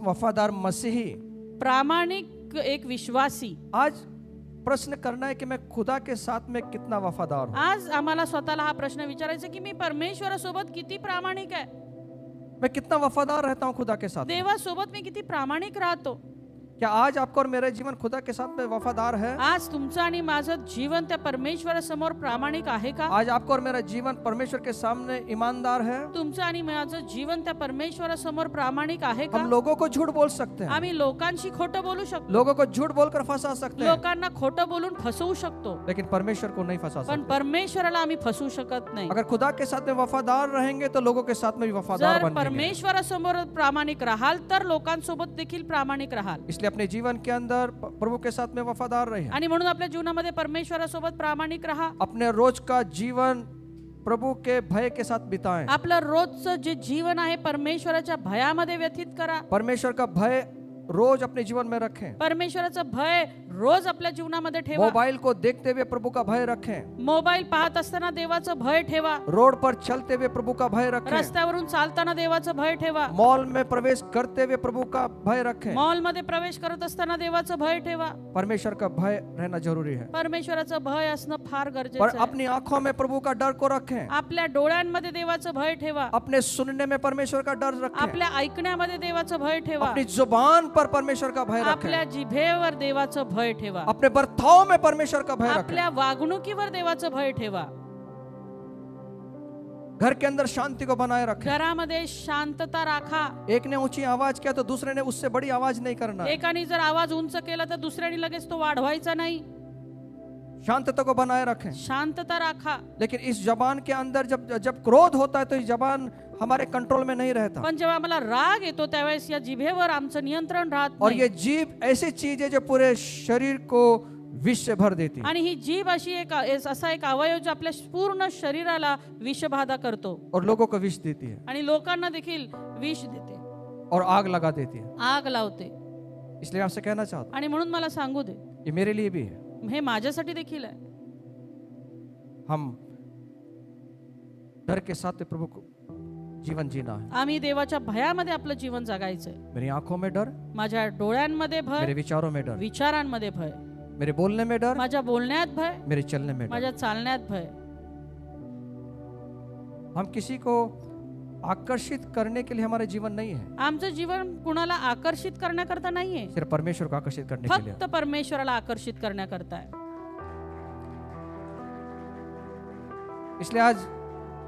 वफादार मसीही. प्रामाणिक एक विश्वासी. आज प्रश्न करना है कि मैं खुदा के साथ में कितना वफादार हूँ. आज आम्हाला स्वतःला हा प्रश्न विचारायचा की मी परमेश्वरासोबत किती प्रामाणिक आहे, मैं कितना वफादार रहता हूँ खुदा के साथ. देवासोबत मी किती प्रामाणिक राहतो. क्या आज आपका और मेरा जीवन खुदा के साथ में वफादार है? आज तुमचं आणि माझं जीवन त्या परमेश्वरासमोर प्रामाणिक आहे का? आज आपका और मेरा जीवन परमेश्वर के सामने ईमानदार है? तुमचं आणि माझं जीवन त्या परमेश्वरासमोर प्रामाणिक आहे का? हम लोगों को झूठ बोल सकते हैं, आम्ही लोकांशी खोटं बोलू शकतो, लोगों को झूठ बोलकर फंसा सकते हैं, लोकांना खोटं बोलून फसवू शकतो, लेकिन परमेश्वर को नहीं फंसा पण सकते. परमेश्वराला आम्ही फसवू शकत नाही. अगर खुदा के साथ में वफादार रहेंगे तो लोगों के साथ में भी वफादार जर बनेंगे. परमेश्वरासमोर प्रामाणिक राहाल तर लोकांसोबत देखील प्रामाणिक राहाल. इसलिए अपने जीवन के अंदर प्रभु के साथ में वफादार रहे. आणि म्हणून आपल्या जीवनामध्ये परमेश्वरासोबत प्रामाणिक राहा. अपने रोज का जीवन प्रभु के भय के साथ बिताएं. आपलं रोजचं जे जीवन आहे परमेश्वराच्या भयामध्ये व्यतीत करा. परमेश्वर का भय रोज अपने जीवन में रखें. परमेश्वराचं भय रोज आपल्या जीवनामध्ये ठेवा. मोबाइल को देखते हुए प्रभु का भय रखें. मोबाईल पाहत असताना देवाचं भय ठेवा. रोड पर चलते हुए प्रभु का भय रखें. रस्त्यावरून चालताना देवाचं भय ठेवा. मॉल में प्रवेश करते हुए प्रभु का भय रखें. मॉल मध्ये प्रवेश करत असताना देवाचं भय ठेवा. परमेश्वर का भय रहना जरूरी है. परमेश्वराचं भय असणं फार और गरजेचं आहे. अपनी आंखों में प्रभु का डर को रखें. आपल्या डोळ्यांमध्ये देवाचं भय ठेवा. अपने सुनने में परमेश्वर का डर रखें. आपल्या ऐकण्यामध्ये देवाचं भय ठेवा. अपनी जुबान पर परमेश्वर का भय आपल्या रखें. जिभेवर देवाचं भय ठेवा. अपने बर्ताव में परमेश्वर का भय रखें. आपल्या वागणुकीवर देवाचं भय ठेवा. घर के अंदर शांति को बनाए रखें. घरामध्ये शांतता राखा. एक ने ऊंची आवाज किया तो दूसरे ने उससे बड़ी आवाज नहीं करना. एकाने जर आवाज उंच केला तर दुसऱ्याने लगेच तो वाढवायचा नाही. शांतता को बनाए रखें. शांतता राखा. लेकिन इस जबान के अंदर जब जब क्रोध होता है तो इस जबान हमारे कंट्रोल में नहीं रहता. पण जेव्हा आम्हाला राग येतो त्यावेळेस या जिभेवर आमचं नियंत्रण राहत और नाही. ये जीभ ऐसी चीज है जो पूरे शरीर को विष से भर देती है आणि ही जीभ अशी एक असा एक अवयव जो आपल्या पूर्ण शरीराला विषबाधा करतो और लोगों को विष देती है आणि लोकांना देखील विष देते, और आग लगा देती है. आग लावते. इसलिए आपसे कहना चाहता हूं, आणि म्हणून मला सांगू दे, ये मेरे लिए भी है. हे माझ्यासाठी देखील आहे. हम डर के साथ प्रभु को जीवन जीना है. आम्ही देवाच्या भयामध्ये आपलं जीवन जगायचंय. मेरी आंखों में डर, माझ्या डोळ्यांमध्ये मेरे भय, विचारों में डर, विचारांमध्ये भय, मेरे बोलने में डर, माझ्या बोलण्यात भय, मेरे चलने में डर. माझ्या चालण्यात भय. हम किसी को आकर्षित करने के लिए हमारे जीवन नहीं है, आमचं जीवन कुणाला आकर्षित करण्याकरता नाहीये, सिर्फ परमेश्वर को आकर्षित करने के लिए. फक्त परमेश्वराला आकर्षित करण्याकरता आहे. इसलिए आज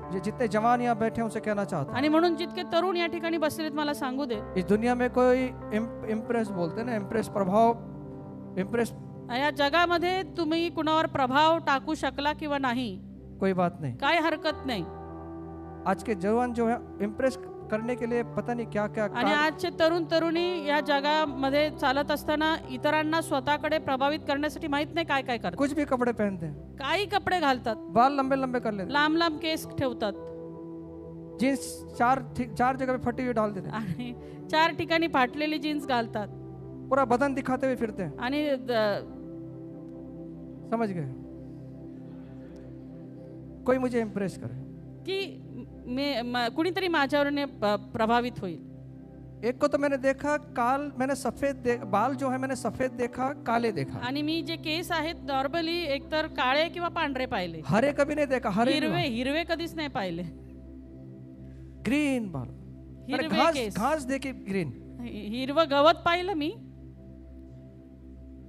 ये जितने जवान यहाँ बैठे हैं उनसे कहना चाहता हूँ, आणि म्हणून जितके तरुण या ठिकाणी बसलेत मला सांगू दे, इस दुनिया में कोई इम्प्रेस बोलते हैं ना, इम्प्रेस प्रभाव, इम्प्रेस या जगामध्ये तुम्ही कुणावर प्रभाव टाकू शकला किंवा नाही, कोई बात नहीं. काय हरकत नाही. आज के जवान जो है इम्प्रेस करने के लिए पता नहीं क्या क्या आणि आजचे तरुण तरुणी या जगामध्ये चालत असताना इतरांना स्वतःकडे प्रभावित करण्यासाठी माहित नाही काय काय करतात. कुछ भी कपड़े पहनते हैं, काही कपडे घालतात, बाल लंबे लंबे कर लेते हैं, लांब लांब केस ठेवतात जीन्स चार जगह पे फटी हुई डाल देते हैं, आणि 4 ठिकाणी फाटलेली जीन्स घालतात पूरा बदन दिखाते हुए फिरते हैं. आणि समझ गए? कोई मुझे इम्प्रेस करे. की कुणीतरी माझ्यावर प्रभावित होईल. एक को तो मैंने देखा मैंने बाल जो है मैंने सफेद देखा, काले देखा. आणि मी जे केस आहेत नॉर्मली एकतर काळे किंवा पांढरे पाहिले, हरे कभी नहीं देखा. हरे हिरवे कधीच नाही पाहिले. ग्रीन बाल, मैंने हिरवे घास केस. घास देखी ग्रीन. हिरवं गवत पाहिलं मी.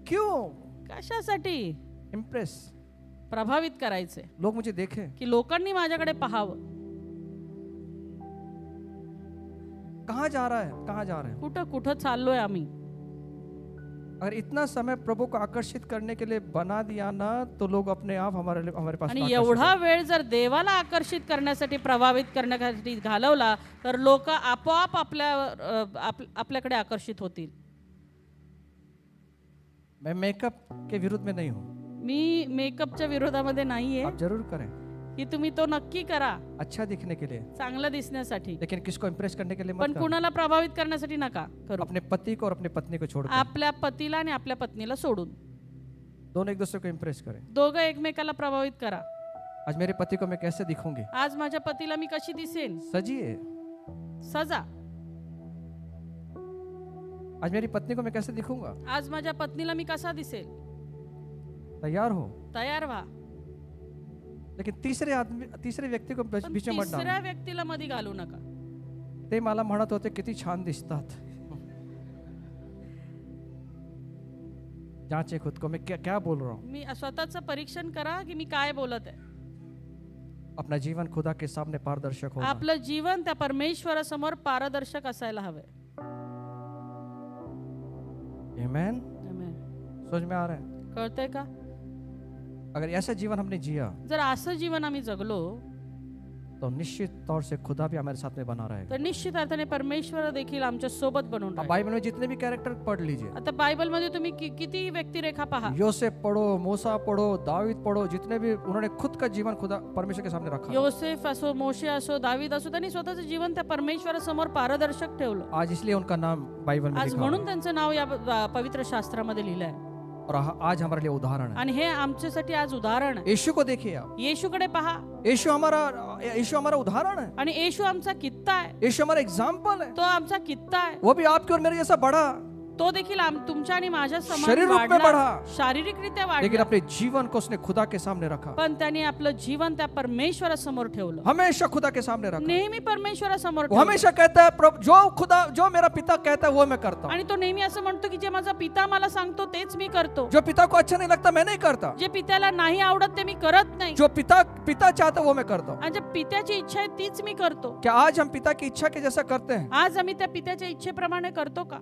क्यों? कशासाठी? इम्प्रेस. प्रभावित करायचे, लोग मुझे देखे. की लोकांनी माझ्याकडे पाहावं. कहाँ जा रहा है, कहाँ जा रहे हैं? कुठं कुठं चाललोय आम्ही. अगर इतना समय प्रभु को आकर्षित करने के लिए बना दिया ना, तो लोग अपने आप हमारे पास आणि आकर्षित एवढा होंगे. वेळ जर देवाला आकर्षित करण्यासाठी, प्रभावित करण्यासाठी घालवला, तर लोक आपोआप आपल्याकडे आकर्षित होतील. मैं मेकअप के विरुद्ध में नहीं हूँ. मी मेकअपच्या विरोधामध्ये नाहीये, आप जरूर करें की तुम्ही तो नक्की करा, अच्छा दिखने के लिए, चांगलं दिसण्यासाठी. लेकिन किसको इम्प्रेस करने के लिए पण मत करो. कुणाला प्रभावित करण्यासाठी नका करू. अपने पति को और अपनी पत्नी को छोड़कर आपल्या पतीला आणि आपल्या पत्नीला सोडून दोनों एक दूसरे को इम्प्रेस करें. दोघं एकमेकाला प्रभावित करा. आज मेरे पति को मैं कैसे दिखूंगी? आज माझ्या पतीला मी कशी दिसेन? सजिए. सजा. आज मेरी पत्नी को मैं कैसे दिखूंगा? आज माझ्या पत्नीला मी कसा दिसेल? तैयार हो. तयार व्हा. लेकिन तीसरे व्यक्ती को पण बीच में मत तिसऱ्या डालो. व्यक्तीला मध्ये घालू नका. ते मला म्हणत होते किती छान दिसतात. जांचे खुद को, मैं क्या क्या बोल रहा हूँ. मी स्वतःचं परीक्षण करा की मी काय बोलत आहे. अपना जीवन खुदा के सामने पारदर्शक हो. आपलं जीवन त्या परमेश्वरासमोर पारदर्शक असायला हवे. आमेन. आमेन. समझ में आ रहा है? कळतंय का? अगर ऐसा जीवन हमने जिया, जर असं जीवन आम्ही जगलो, तो निश्चित तौर से खुदा भी हमारे साथ में बना रहेगा. तर निश्चित अर्थाने परमेश्वर देखील आमच्या सोबत बनून आप राहील. बाइबल में जितने भी कैरेक्टर पढ़ लीजिए, आता बायबल मध्ये तुम्ही किती व्यक्तिरेखा पहा. योसेफ पढ़ो, मूसा पढ़ो, दाऊद पढ़ो, जितने भी उन्होंने खुद का जीवन खुदा परमेश्वर के सामने रखा. योसेफ असो, मोशे असो, दावीद असो, त्यांनी स्वतःचं जीवन त्या परमेश्वरासमोर पारदर्शक ठेवलं. आज इसलिए उनका नाम बाइबल में आज लिखा म्हणून है. त्यांचं नाव या पवित्र शास्त्रामध्ये लिहिलं आहे. और आज हमारे लिए उदाहरण है. आणि हे आमच्यासाठी आज उदाहरण आहे. यीशु को देखिए आप. येशूकडे पहा. यीशु हमारा उदाहरण है. आणि येशू आमचा कित्ता आहे. यीशु हमारा एग्जाम्पल है. तो आमचा कित्ता आहे. वो भी आपके और मेरे जैसा बढ़ा, तो देखील तुमच्या आणि माझ्या समान शरीर रूप में वाढला, बढ़ा, शारीरिकरित्या लेकिन वाढला. अपने जीवन को उसने खुदा के सामने रखा. पण त्यांनी आपलं जीवन त्या परमेश्वरासमोर ठेवलं. हमेशा खुदा के सामने रखा. नेहमी परमेश्वरासमोर वो ठेवलं. हमेशा कहता है प्रभु, जो मेरा पिता कहता है वो मैं करता हूँ. आणि तो नेहमी असं म्हणतो की जे माझा पिता मला सांगतो तेच मी करतो. जो पिता को अच्छा नहीं लगता मैं नहीं करता. जे पित्याला नाही आवडत ते मी करत नाही. जो पिता चाहता है वो मैं करता हूँ. आणि जे पित्याची इच्छा आहे तीच मी करतो. क्या आज हम पिता की इच्छा के जैसा करते हैं? आज आम्ही त्या पित्याच्या इच्छेप्रमाणे करतो का?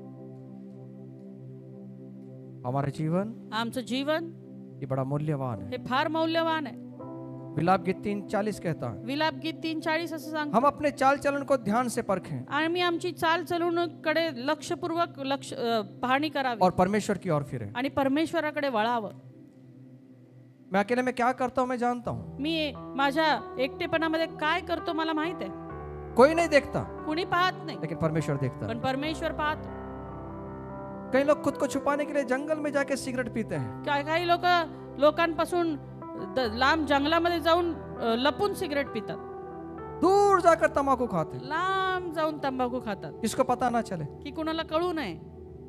हमारा जीवन आमचं जीवन ये बड़ा मूल्यवान है. हे फार मौल्यवान आहे. विलाप गीत 3:40 कहता है, विलाप गीत 3:40 असं सांगतो. हम अपने चाल चलन को ध्यान से परखें आम्ही आमची चाल चलवणूकडे लक्षपूर्वक पाहणी करावी और परमेश्वर की ओर फिरें. आणि परमेश्वराकडे वळावं. मैं अकेले में क्या करता हूँ मैं जानता हूँ. मी माझ्या एकटेपणामध्ये काय करतो मला माहित आहे. कोई नहीं देखता, कुणी पाहत नाही, लेकिन परमेश्वर देखता है. पण परमेश्वर पाहतो. कई लोग खुद को छुपाने के लिए जंगल में जाके सिगरेट पीते हैं. काही लोकांपासून लांब जंगलामध्ये जाऊन लपून सिगरेट पितात. दूर जाकर तंबाकू खाते हैं, लांब जाऊन तंबाखू खातात किसको पता ना चले. की कुणाला कळू नये.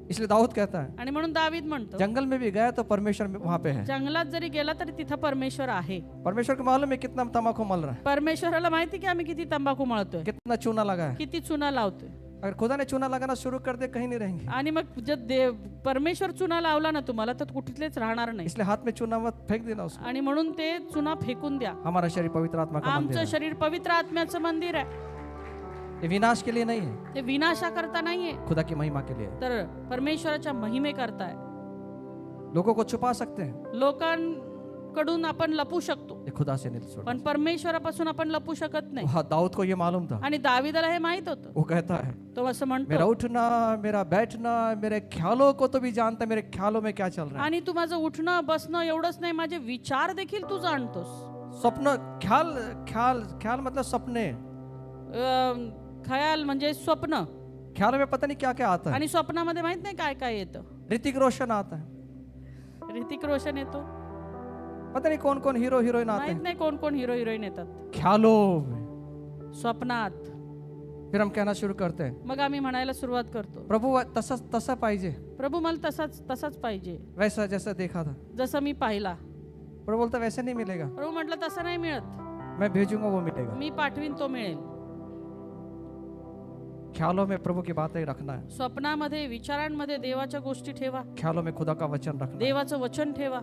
इसलिए दाऊद कहता है, आणि म्हणून दावीद म्हणतो, जंगल में भी गया तो परमेश्वर वहां पे है. जंगलात जरी गेला तरी तिथं परमेश्वर आहे. परमेश्वर को मालूम है कितना तंबाकू मल रहा है, परमेश्वराला माहिती की आम्ही किती तंबाखू मळतोय, कितना चूना लगा है. किती चुना लावतोय. अगर खुदा ने चूना लगाना शुरू कर दे कहीं नहीं रहेंगे. आणि मग जर परमेश्वर चुना लावला ना तुम्हाला तर कुठलेच राहणार नाही. इसलिए हाथ में चूना मत फेंक देना उसको. आणि म्हणून ते चुना फेकून द्या. हमारा शरीर पवित्र आत्मा का मंदिर आमचं है. शरीर पवित्र आत्म्याचं मंदिर आहे. ये विनाश के लिए नहीं है, ते विनाशा करता नाहीये, खुदा की महिमा के लिए है. तर परमेश्वराच्या महिमे करताय. लोगों को छुपा सकते हैं, लोकांकडून आपण लपू शकतो, ये खुदा से नहीं छोड़. पण परमेश्वरापासून आपण लपू शकत नाही. वहाँ दाऊद को ये मालूम था. आणि दावीदाला हे माहित होतं. वो कहता है, तो असं मेरा म्हणतो, उठना, मेरा बैठना, मेरे ख्यालों को तो भी जानता है, मेरे ख्यालों में क्या चल रहा है. आणि तू माझं उठणं बसणं एवढंच नाही, माझे विचार देखील तू जाणतोस. स्वप्न, ख्याल ख्याल ख्याल मतलब सपने. खयाल म्हणजे स्वप्न. ख्याल में पता नहीं क्या क्या आता है. आणि स्वप्नामध्ये माहित नाही काय काय येतं. ऋतिक रोशन आता है, ऋतिक रोशन येतो, पता नहीं कौन कौन हीरो हीरोइन आते माहित हैं नाही कोण कोण हिरो हिरोईन येतात ख्यालों में. स्वप्नात. फिर हम कहना शुरू करते हैं, मग आम्ही म्हणायला सुरुवात करतो, प्रभु तसा तसा पाहिजे, प्रभू मला तसाच पाहिजे वैसा जैसा देखा था. जसं मी पाहिला. प्रभु बोलता वैसे नहीं मिलेगा, प्रभू म्हटलं तसं नाही मिळत, मैं भेजूंगा वो मिलेगा. मी पाठवीन तो मिळेल. ख्यालों में प्रभु की बातें रखना है, स्वप्नामध्ये विचारांमध्ये देवाच्या गोष्टी ठेवा, ख्यालों में खुदा का वचन रखना है, देवाचं वचन ठेवा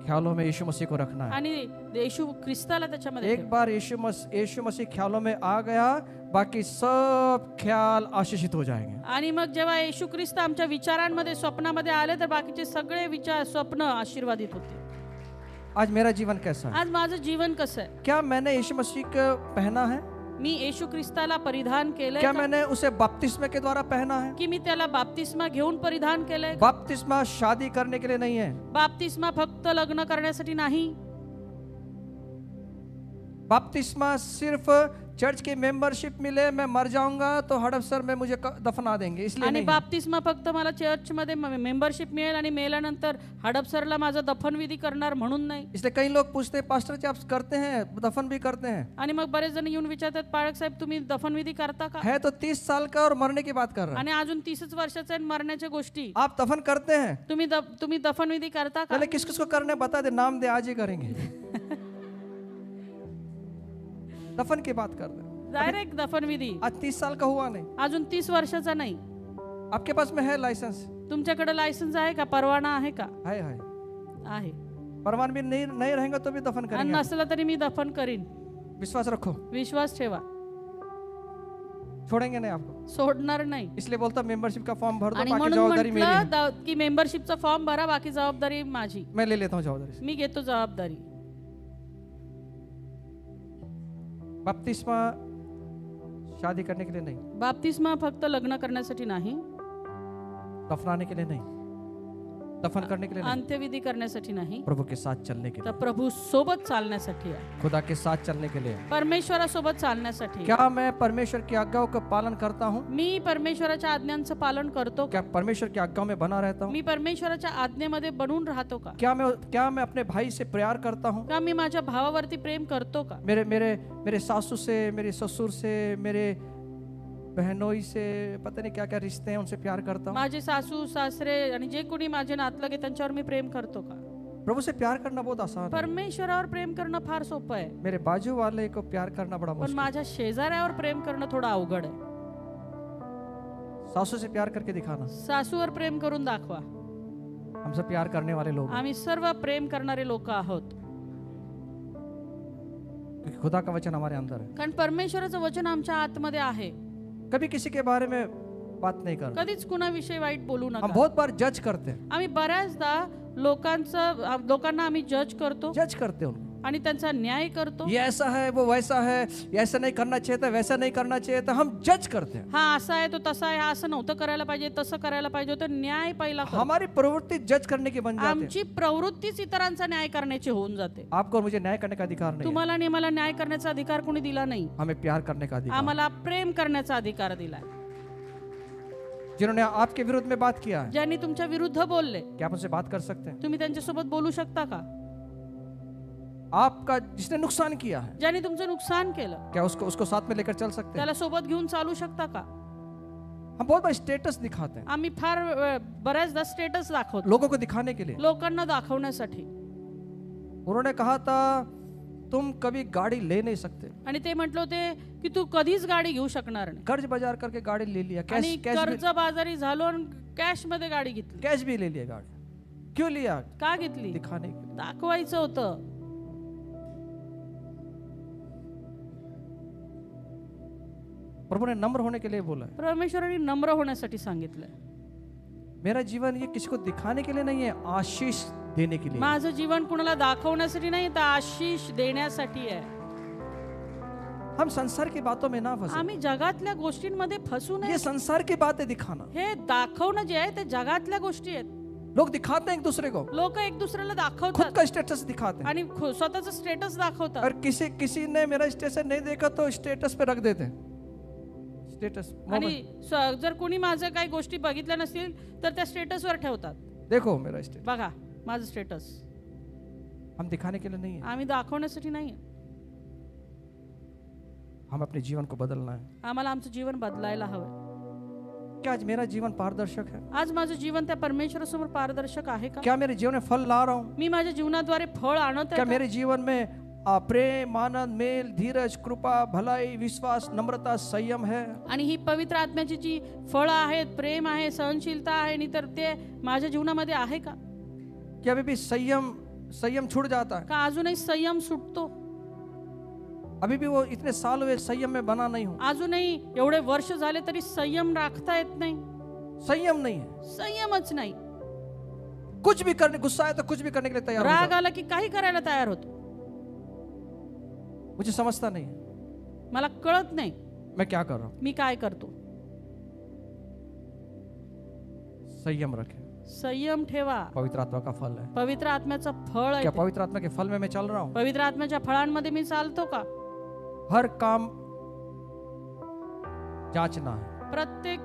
ख्यालों में यीशु मसीह को रखना है। आणि येशू ख्रिस्ताला त्याच्यामध्ये एक ठेवा. बार यीशु मसीह ख्यालों में आ गया, बाकी सब ख्याल आशीषित हो जाएंगे। आणि मग जेव्हा येशू ख्रिस्त आमच्या विचारांमध्ये स्वप्नामध्ये आले तर बाकीचे सगळे विचार स्वप्न आशीर्वादित होते. आज मेरा जीवन कैसा है? आज माझं जीवन कसं आहे? क्या मैंने यीशु मसीह को पहना है? मी येशू ख्रिस्ताला परिधान केलंय क्या का? मैंने उसे बपतिस्मे के द्वारा पहना है? की मी त्याला बाप्तिस्मा घेऊन परिधान केलंय? बपतिस्मा शादी करने के लिए नहीं है, बाप्तिस्मा फक्त लग्न करण्यासाठी नाही. बपतिस्मा सिर्फ चर्च की मेंबरशिप मिले, मैं मर जाऊंगा तो हड़पसर में मुझे दफना देंगे, इसलिए आणि नहीं है। बाप्तिस्मा फक्त मला चर्चमध्ये मेंबरशिप मिळेल आणि मेल्यानंतर हडपसरला माझा दफनविधी करणार म्हणून नाही. इसलिए कई लोग पूछते हैं पास्टर जी आप करते हैं, दफन भी करते हैं? आणि मग बरेच जण येऊन विचारतात पाळक साहेब तुम्ही दफनविधी करता का? है तो 30 साल का और मरने की बात कर रहे हैं। आणि अजून 30च वर्षाचे आणि मरण्याच्या गोष्टी आप दफन करते हैं? तुम्ही दफनविधी करता का? पहले किस किस को करने बता दे, नाम दे, आज ही करेंगे। दफन की बात कर रहे हैं। डायरेक्ट दफनविधी. आज 30 साल का हुआ नहीं, अजून 30 वर्षाचा नाही. आपके पास में है लाइसेंस? तुमच्याकडे लायसन्स आहे का? परवाना आहे का? है आहे. परवान भी नहीं रहेगा तो भी दफन आणि करेंगे। नसलं तरी मी दफन करीन. विश्वास रखो, विश्वास ठेवा, छोड़ेंगे नहीं आपको। सोडणार नाही. इसलिए बोलता मेंबरशिप का फॉर्म भर दो, आणि बाकी म्हणून जवाबदारी मेरी है। म्हटलं की मेंबरशिपचा फॉर्म भरा, बाकी जबाबदारी माझी. मैं ले लेता हूँ जवाबदारी। मी घेतो जबाबदारी. बपतिस्मा शादी करने के लिए नहीं, बाप्तिस्मा फक्त लग्न करण्यासाठी नाही, दफनाने के लिए नहीं, दफन करने के लिए नहीं, अंत्यविधी करण्यासाठी नाही, प्रभु के साथ चलने के तर लिए, प्रभू सोबत चालण्यासाठी आहे. खुदा के साथ चलने के लिए। परमेश्वरासोबत चालण्यासाठी आहे. क्या मैं परमेश्वर की आज्ञाओं का पालन करता हूँ? मी परमेश्वराच्या आज्ञांचं पालन करतो का? क्या परमेश्वर की आज्ञाओं में बना रहता हूँ? मी परमेश्वराच्या आज्ञेमध्ये बनून राहतो का? क्या मैं अपने भाई से प्यार करता हूँ? का मी माझ्या भावावरती प्रेम करतो का? मेरे मेरे मेरे सासू से, मेरे ससुर से, मेरे बहनोई से, पता नहीं क्या क्या रिश्ते हैं, उनसे प्यार करता हूँ। माझे सासू सासरे आणि जे कोणी माझे नातलग आहे त्यांच्यावर मी प्रेम करतो का? प्रभु से प्यार करना बहुत आसान है। परमेश्वरावर प्रेम करणं फार सोपं आहे, मेरे बाजू वाले को प्यार करना बड़ा पण मुश्किल। माझ्या शेजाऱ्यावर प्रेम करणं थोडं अवघड आहे. सासू से प्यार करके दिखाना। सासूवर प्रेम करून दाखवा. हम सब प्यार करने वाले लोग हैं, आम्ही सर्व प्रेम करणारे लोक आहोत, क्योंकि खुदा का वचन हमारे अंदर है। कारण परमेश्वराचं वचन आमच्या आतमध्ये आहे. कभी किसी के बारे में बात नहीं करना। कधीच कुणाविषयी वाईट बोलू हम नका. बहुत बार जज करते हैं, आम्ही बऱ्याचदा लोकांना आम्ही जज करतो जज करते हैं उनको। आणि त्यांचा न्याय करतो. ये ऐसा है, वो वैसा है, ये ऐसा नहीं करना चाहिए था, वैसा नहीं करना चाहिए था, हम जज करते हैं। हा असा आहे तो तसा आहे, हा असं नव्हतं करायला पाहिजे, तसं करायला पाहिजे होतं. न्याय पहिला करतो. हमारी प्रवृत्ति जज करने की बन जाती है। आमची प्रवृत्तीच इतरांचा न्याय करण्याची होऊन जाते. आपको और मुझे न्याय करने का अधिकार नहीं है, तुम्हाला आणि मला न्याय करण्याचा अधिकार कोणी दिला नाही. हमें प्यार करने का अधिकार है। आम्हाला प्रेम करण्याचा अधिकार दिलाय. जिन्होंने आपके विरुद्ध में बात किया है, ज्यांनी तुमच्या विरुद्ध बोलले, क्या आप उनसे बात कर सकते हैं? तुम्ही त्यांच्यासोबत बोलू शकता का? आपका जिसने नुकसान किया है, ज्यांनी तुमचं नुकसान केलं, क्या उसको साथ में लेकर चल सकते हैं? त्याला सोबत घेऊन चालू शकता का? हम बहुत बार स्टेटस दिखाते हैं, आम्ही फार बऱ्याचदा स्टेटस दाखवतो लोगों को दिखाने के लिए। लोकांना दाखवण्यासाठी. उन्होंने कहा था तुम कभी गाड़ी ले नहीं सकते, आणि ते म्हटलं होते की तू कधीच गाडी घेऊ शकणार नाही. कर्ज बाजार करके गाड़ी ले लिया, आणि कैश कर्ज बाजारी झालो आणि कॅश मध्ये गाडी घेतली. कैश भी ले लिया गाड़ी। क्यों लिया? का घेतली? दिखाने के लिए। दाखवायचं होतं. प्रभु ने नम्र होने के लिए बोला है। परमेश्वराने नम्र होण्यासाठी सांगितलंय. मेरा जीवन ये किसी को दिखाने के लिए नहीं है, आशीष देने के लिए। माझं जीवन कुणाला दाखवण्यासाठी नाही, तर आशीष देण्यासाठी आहे. हम संसार की बातों में ना फंसे। आम्ही जगातल्या गोष्टींमध्ये फसू नये. ये संसार की बातें दिखाना, हे दाखवणं जे आहे ते जगातल्या गोष्टी आहेत. लोग दिखाते हैं एक दूसरे को, लोक एक दुसऱ्याला खुद दाखवतात का स्टेटस दिखाते हैं। आणि स्वतःचं स्टेटस दाखवतात. और किसी ने मेरा स्टेटस नहीं देखा तो स्टेटस पे रख देते हैं। स्टेटस आणि जर कोणी माझ्या काही गोष्टी बघितल्या नसतील तर त्या स्टेटसवर ठेवतात. देखो मेरा स्टेटस। बघा माझं स्टेटस. हम दिखाने के लिए नहीं है, आम्ही दाखवण्यासाठी नाही, हम अपने जीवन को बदलना है। आम्हाला आमचं जीवन बदलायला हवं. क्या आज मेरा जीवन पारदर्शक है? आज माझं जीवन त्या परमेश्वरासमोर पारदर्शक आहे का? क्या मेरे जीवन में फल ला रहा हूँ? मी माझ्या जीवनाद्वारे फळ आणत क्या आहे का? मेरे जीवन में प्रेम, आनंद, मेल, धीरज, कृपा, भलाई, विश्वास, नम्रता, संयम है। आणि ही पवित्र आत्म्याची जी फळं आहेत, प्रेम आहे, सहनशीलता आहे, आणि तर ते माझ्या जीवनामध्ये आहे का? कि अभी भी संयम छूट जाता है? का अजूनही संयम सुटतो? अभी भी वो इतने साल हुए संयम में बना नहीं हूं, अजूनही एवढे वर्ष झाले तरी संयम राखता येत नाही, संयम नहीं है। संयमच नाही। कुछ भी करने, गुस्सा है तो कुछ भी करने के लिए तैयार हो राग जाओ। आला की काही करायला तयार होतो। मुझे समझता नहीं है मला कळत नाही मैं क्या कर रहा हूं। मी काय करतो। संयम रखें, संयम ठेवा, पवित्र आत्मा का फल है। पवित्र आत्म्याचं फळ आहे क्या ते। पवित्र आत्मा के फल में मैं चल रहा हूं? पवित्र आत्म्याच्या फळांमध्ये मी चालतो का? हर काम जांचना है। प्रत्येक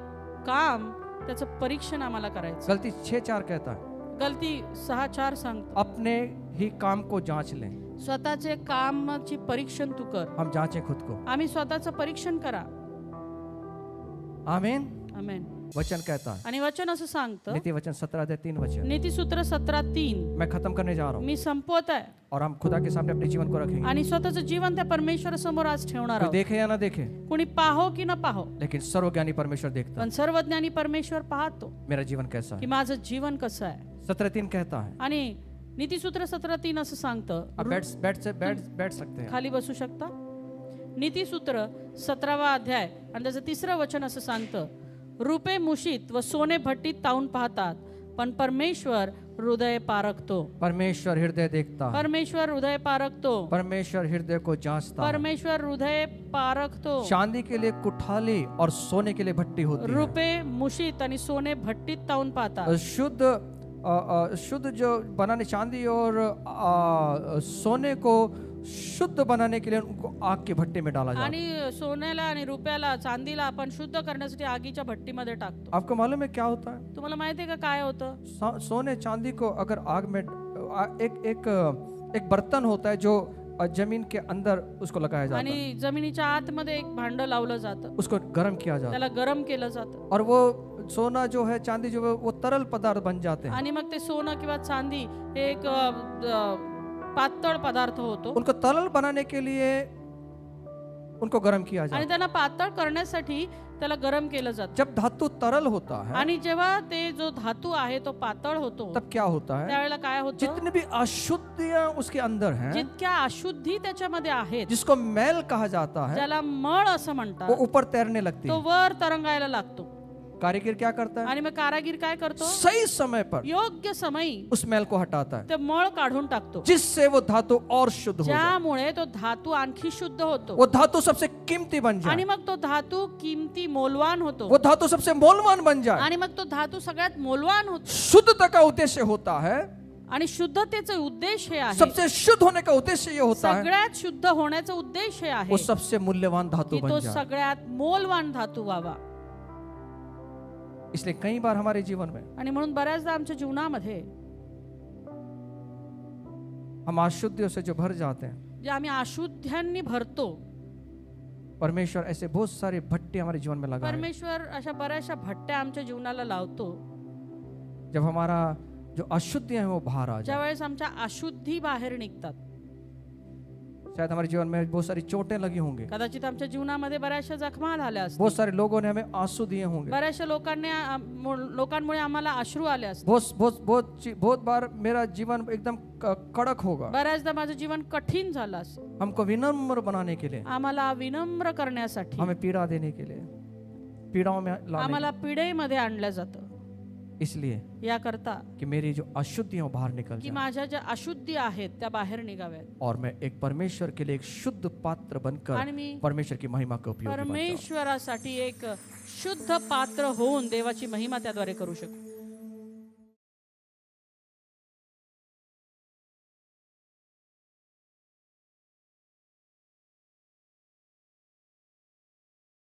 काम त्याचं परीक्षण आम्हाला करायचं। गलती 6:4 कहता है, गलती 6:4 सांगतो, अपने ही काम को जांच लें। स्वतःचे कामाची परीक्षण तू कर। हम जांचें खुद को। आम्ही स्वतःचं परीक्षण करा। आमीन। आमेन। वचन कहता है, आणि वचन असं सांगतं, नीति वचन 17:3 वचन, नीतिसूत्र 17:3, मैं खत्म करने जा रहा हूं मी संपवत आहे और हम खुदा के सामने अपने जीवन को रखेंगे। आणि स्वतःचं जीवन त्या परमेश्वर समोर आज ठेवणार कोई आहोत। देखे या ना देखे, कुणी पाहो की न पाहो, लेकिन सर्वज्ञानी परमेश्वर देखता पण सर्वज्ञानी परमेश्वर पाहतो है मेरा जीवन कैसा की है। माझं जीवन कसं आहे। 17:3 कहता है, आणि नीतिसूत्र 17:3 असं सांगतं, आप बैठ सकते हैं। खाली बसू शकता। नीतिसूत्र 17वा अध्याय आणि त्याचं 3रं वचन असं सांगतं, रुपे मुशीत व सोने भट्टीत तावून पाहतात, पण परमेश्वर हृदय पारखतो। परमेश्वर हृदय देखता है, परमेश्वर हृदय पारखतो। परमेश्वर हृदय को जांचता है। परमेश्वर हृदय पारखतो। चांदी के लिए कुठाली और सोने के लिए भट्टी होती है। रुपे मुशीत आणि सोने भट्टीत तावून पाहतात। शुद्ध जो बनाने, चांदी और सोने को शुद्ध बनाने के लिए उनको आग के भट्टे में डाला जाता है। आणि सोन्याला आणि रुपयाला, चांदीला आपण शुद्ध करण्यासाठी आगीच्या भट्टीमध्ये टाकतो। आपको मालूम है क्या होता है? तुम्हाला माहिती आहे का काय होतं? सोने चांदी को अगर आग में एक बर्तन होता है जो जमीन के अंदर उसको लगाया जाता है, आणि जमिनीच्या आतमध्ये एक भांड लावलं जातं, उसको गर्म किया जाता है त्याला गरम केलं जातं, और वो सोना जो है, चांदी जो है, वो तरल पदार्थ बन जाते हैं। आणि मग ते सोनं किंवा चांदी हे एक पातळ पदार्थ होतो, उनको तरल बनाने के लिए उनको गर्म किया जाता आणि है। त्यांना पातळ करण्यासाठी त्याला गरम केलं जातं। जब धातु तरल होता है आणि जेव्हा ते जो धातू आहे तो पातळ होतो, तब क्या होता है? त्यावेळेला काय होतं? जितने भी अशुद्धियां उसके अंदर हैं, जितक्या अशुद्धी त्याच्यामध्ये आहेत, जिसको मैल कहा जाता है, ज्याला मळ असं वो म्हणतात, ऊपर तैरने लगती तो है। वर तरंगायला लागतो। कारीगर क्या करता है? आणि मग कारागीर काय करतो? सही समय पर योग्य समयी उस मैल को हटाता है, ते मळ काढून टाकतो, जिससे वो धातु और शुद्ध हो जाए। ज्यामुळे तो धातू आणखी शुद्ध होतो, वो धातु सबसे कीमती बन आणि जाए, मग तो धातू किमती मोलवान होतो, वो धातु सबसे मूल्यवान बन जाए। आणि मग तो धातू सगळ्यात मोलवान होतो। शुद्धता का उद्देश्य होता है, आणि शुद्धतेचा उद्देश हे आहे, सबसे शुद्ध होने का उद्देश्य ये होता है, सगळ्यात शुद्ध होण्याचा उद्देश हे आहे वो सबसे मूल्यवान धातु की बन तो जाए। सगळ्यात मोलवान धातू व्हावा। इसलिए कई बार हमारे जीवन में आणि म्हणून बऱ्याचदा आमच्या जीवनामध्ये हम अशुद्धियों से जो भर जाते हैं, जे आम्ही अशुद्ध्यांनी भरतो, परमेश्वर ऐसे बहुत सारे भट्टे हमारे जीवन में लगाए। परमेश्वर अशा बऱ्याचशा भट्ट्या आमच्या जीवनाला लावतो, जब हमारा जो अशुद्धियां हैं वो बाहर आ जाए, ज्या वेळेस आमच्या अशुद्धी बाहेर निघतात। शायद हमारे जीवन में बहुत सारी चोटें लगी होंगी, कदाचित आमच्या जीवनामध्ये बऱ्याचशा जखमा झाल्या असतील, बहुत सारे लोगों ने हमें आंसू दिए होंगे, बऱ्याचशा लोकांमुळे आम्हाला अश्रू आले असतील, बहुत बार मेरा जीवन एकदम कड़क होगा। बऱ्याचदा माझं जीवन कठीण झालं असेल। हमको विनम्र बनाने के लिए, आम्हाला विनम्र करण्यासाठी, हमें पीड़ा देने के लिए, पीड़ाओं में लाने, आम्हाला पीडेमध्ये आणलं जातं, इसलिए याकरता कि मेरी जो अशुद्धियां वो बाहर निकल की जाए माझ्या ज्या अशुद्धी आहेत त्या बाहेर निघाव्यात, और मैं एक परमेश्वर के लिए एक शुद्ध पात्र बनकर आणि मी परमेश्वर की महिमा का उपयोग परमेश्वरासाठी एक शुद्ध पात्र होऊन देवाची महिमा त्याद्वारे करू शकतो।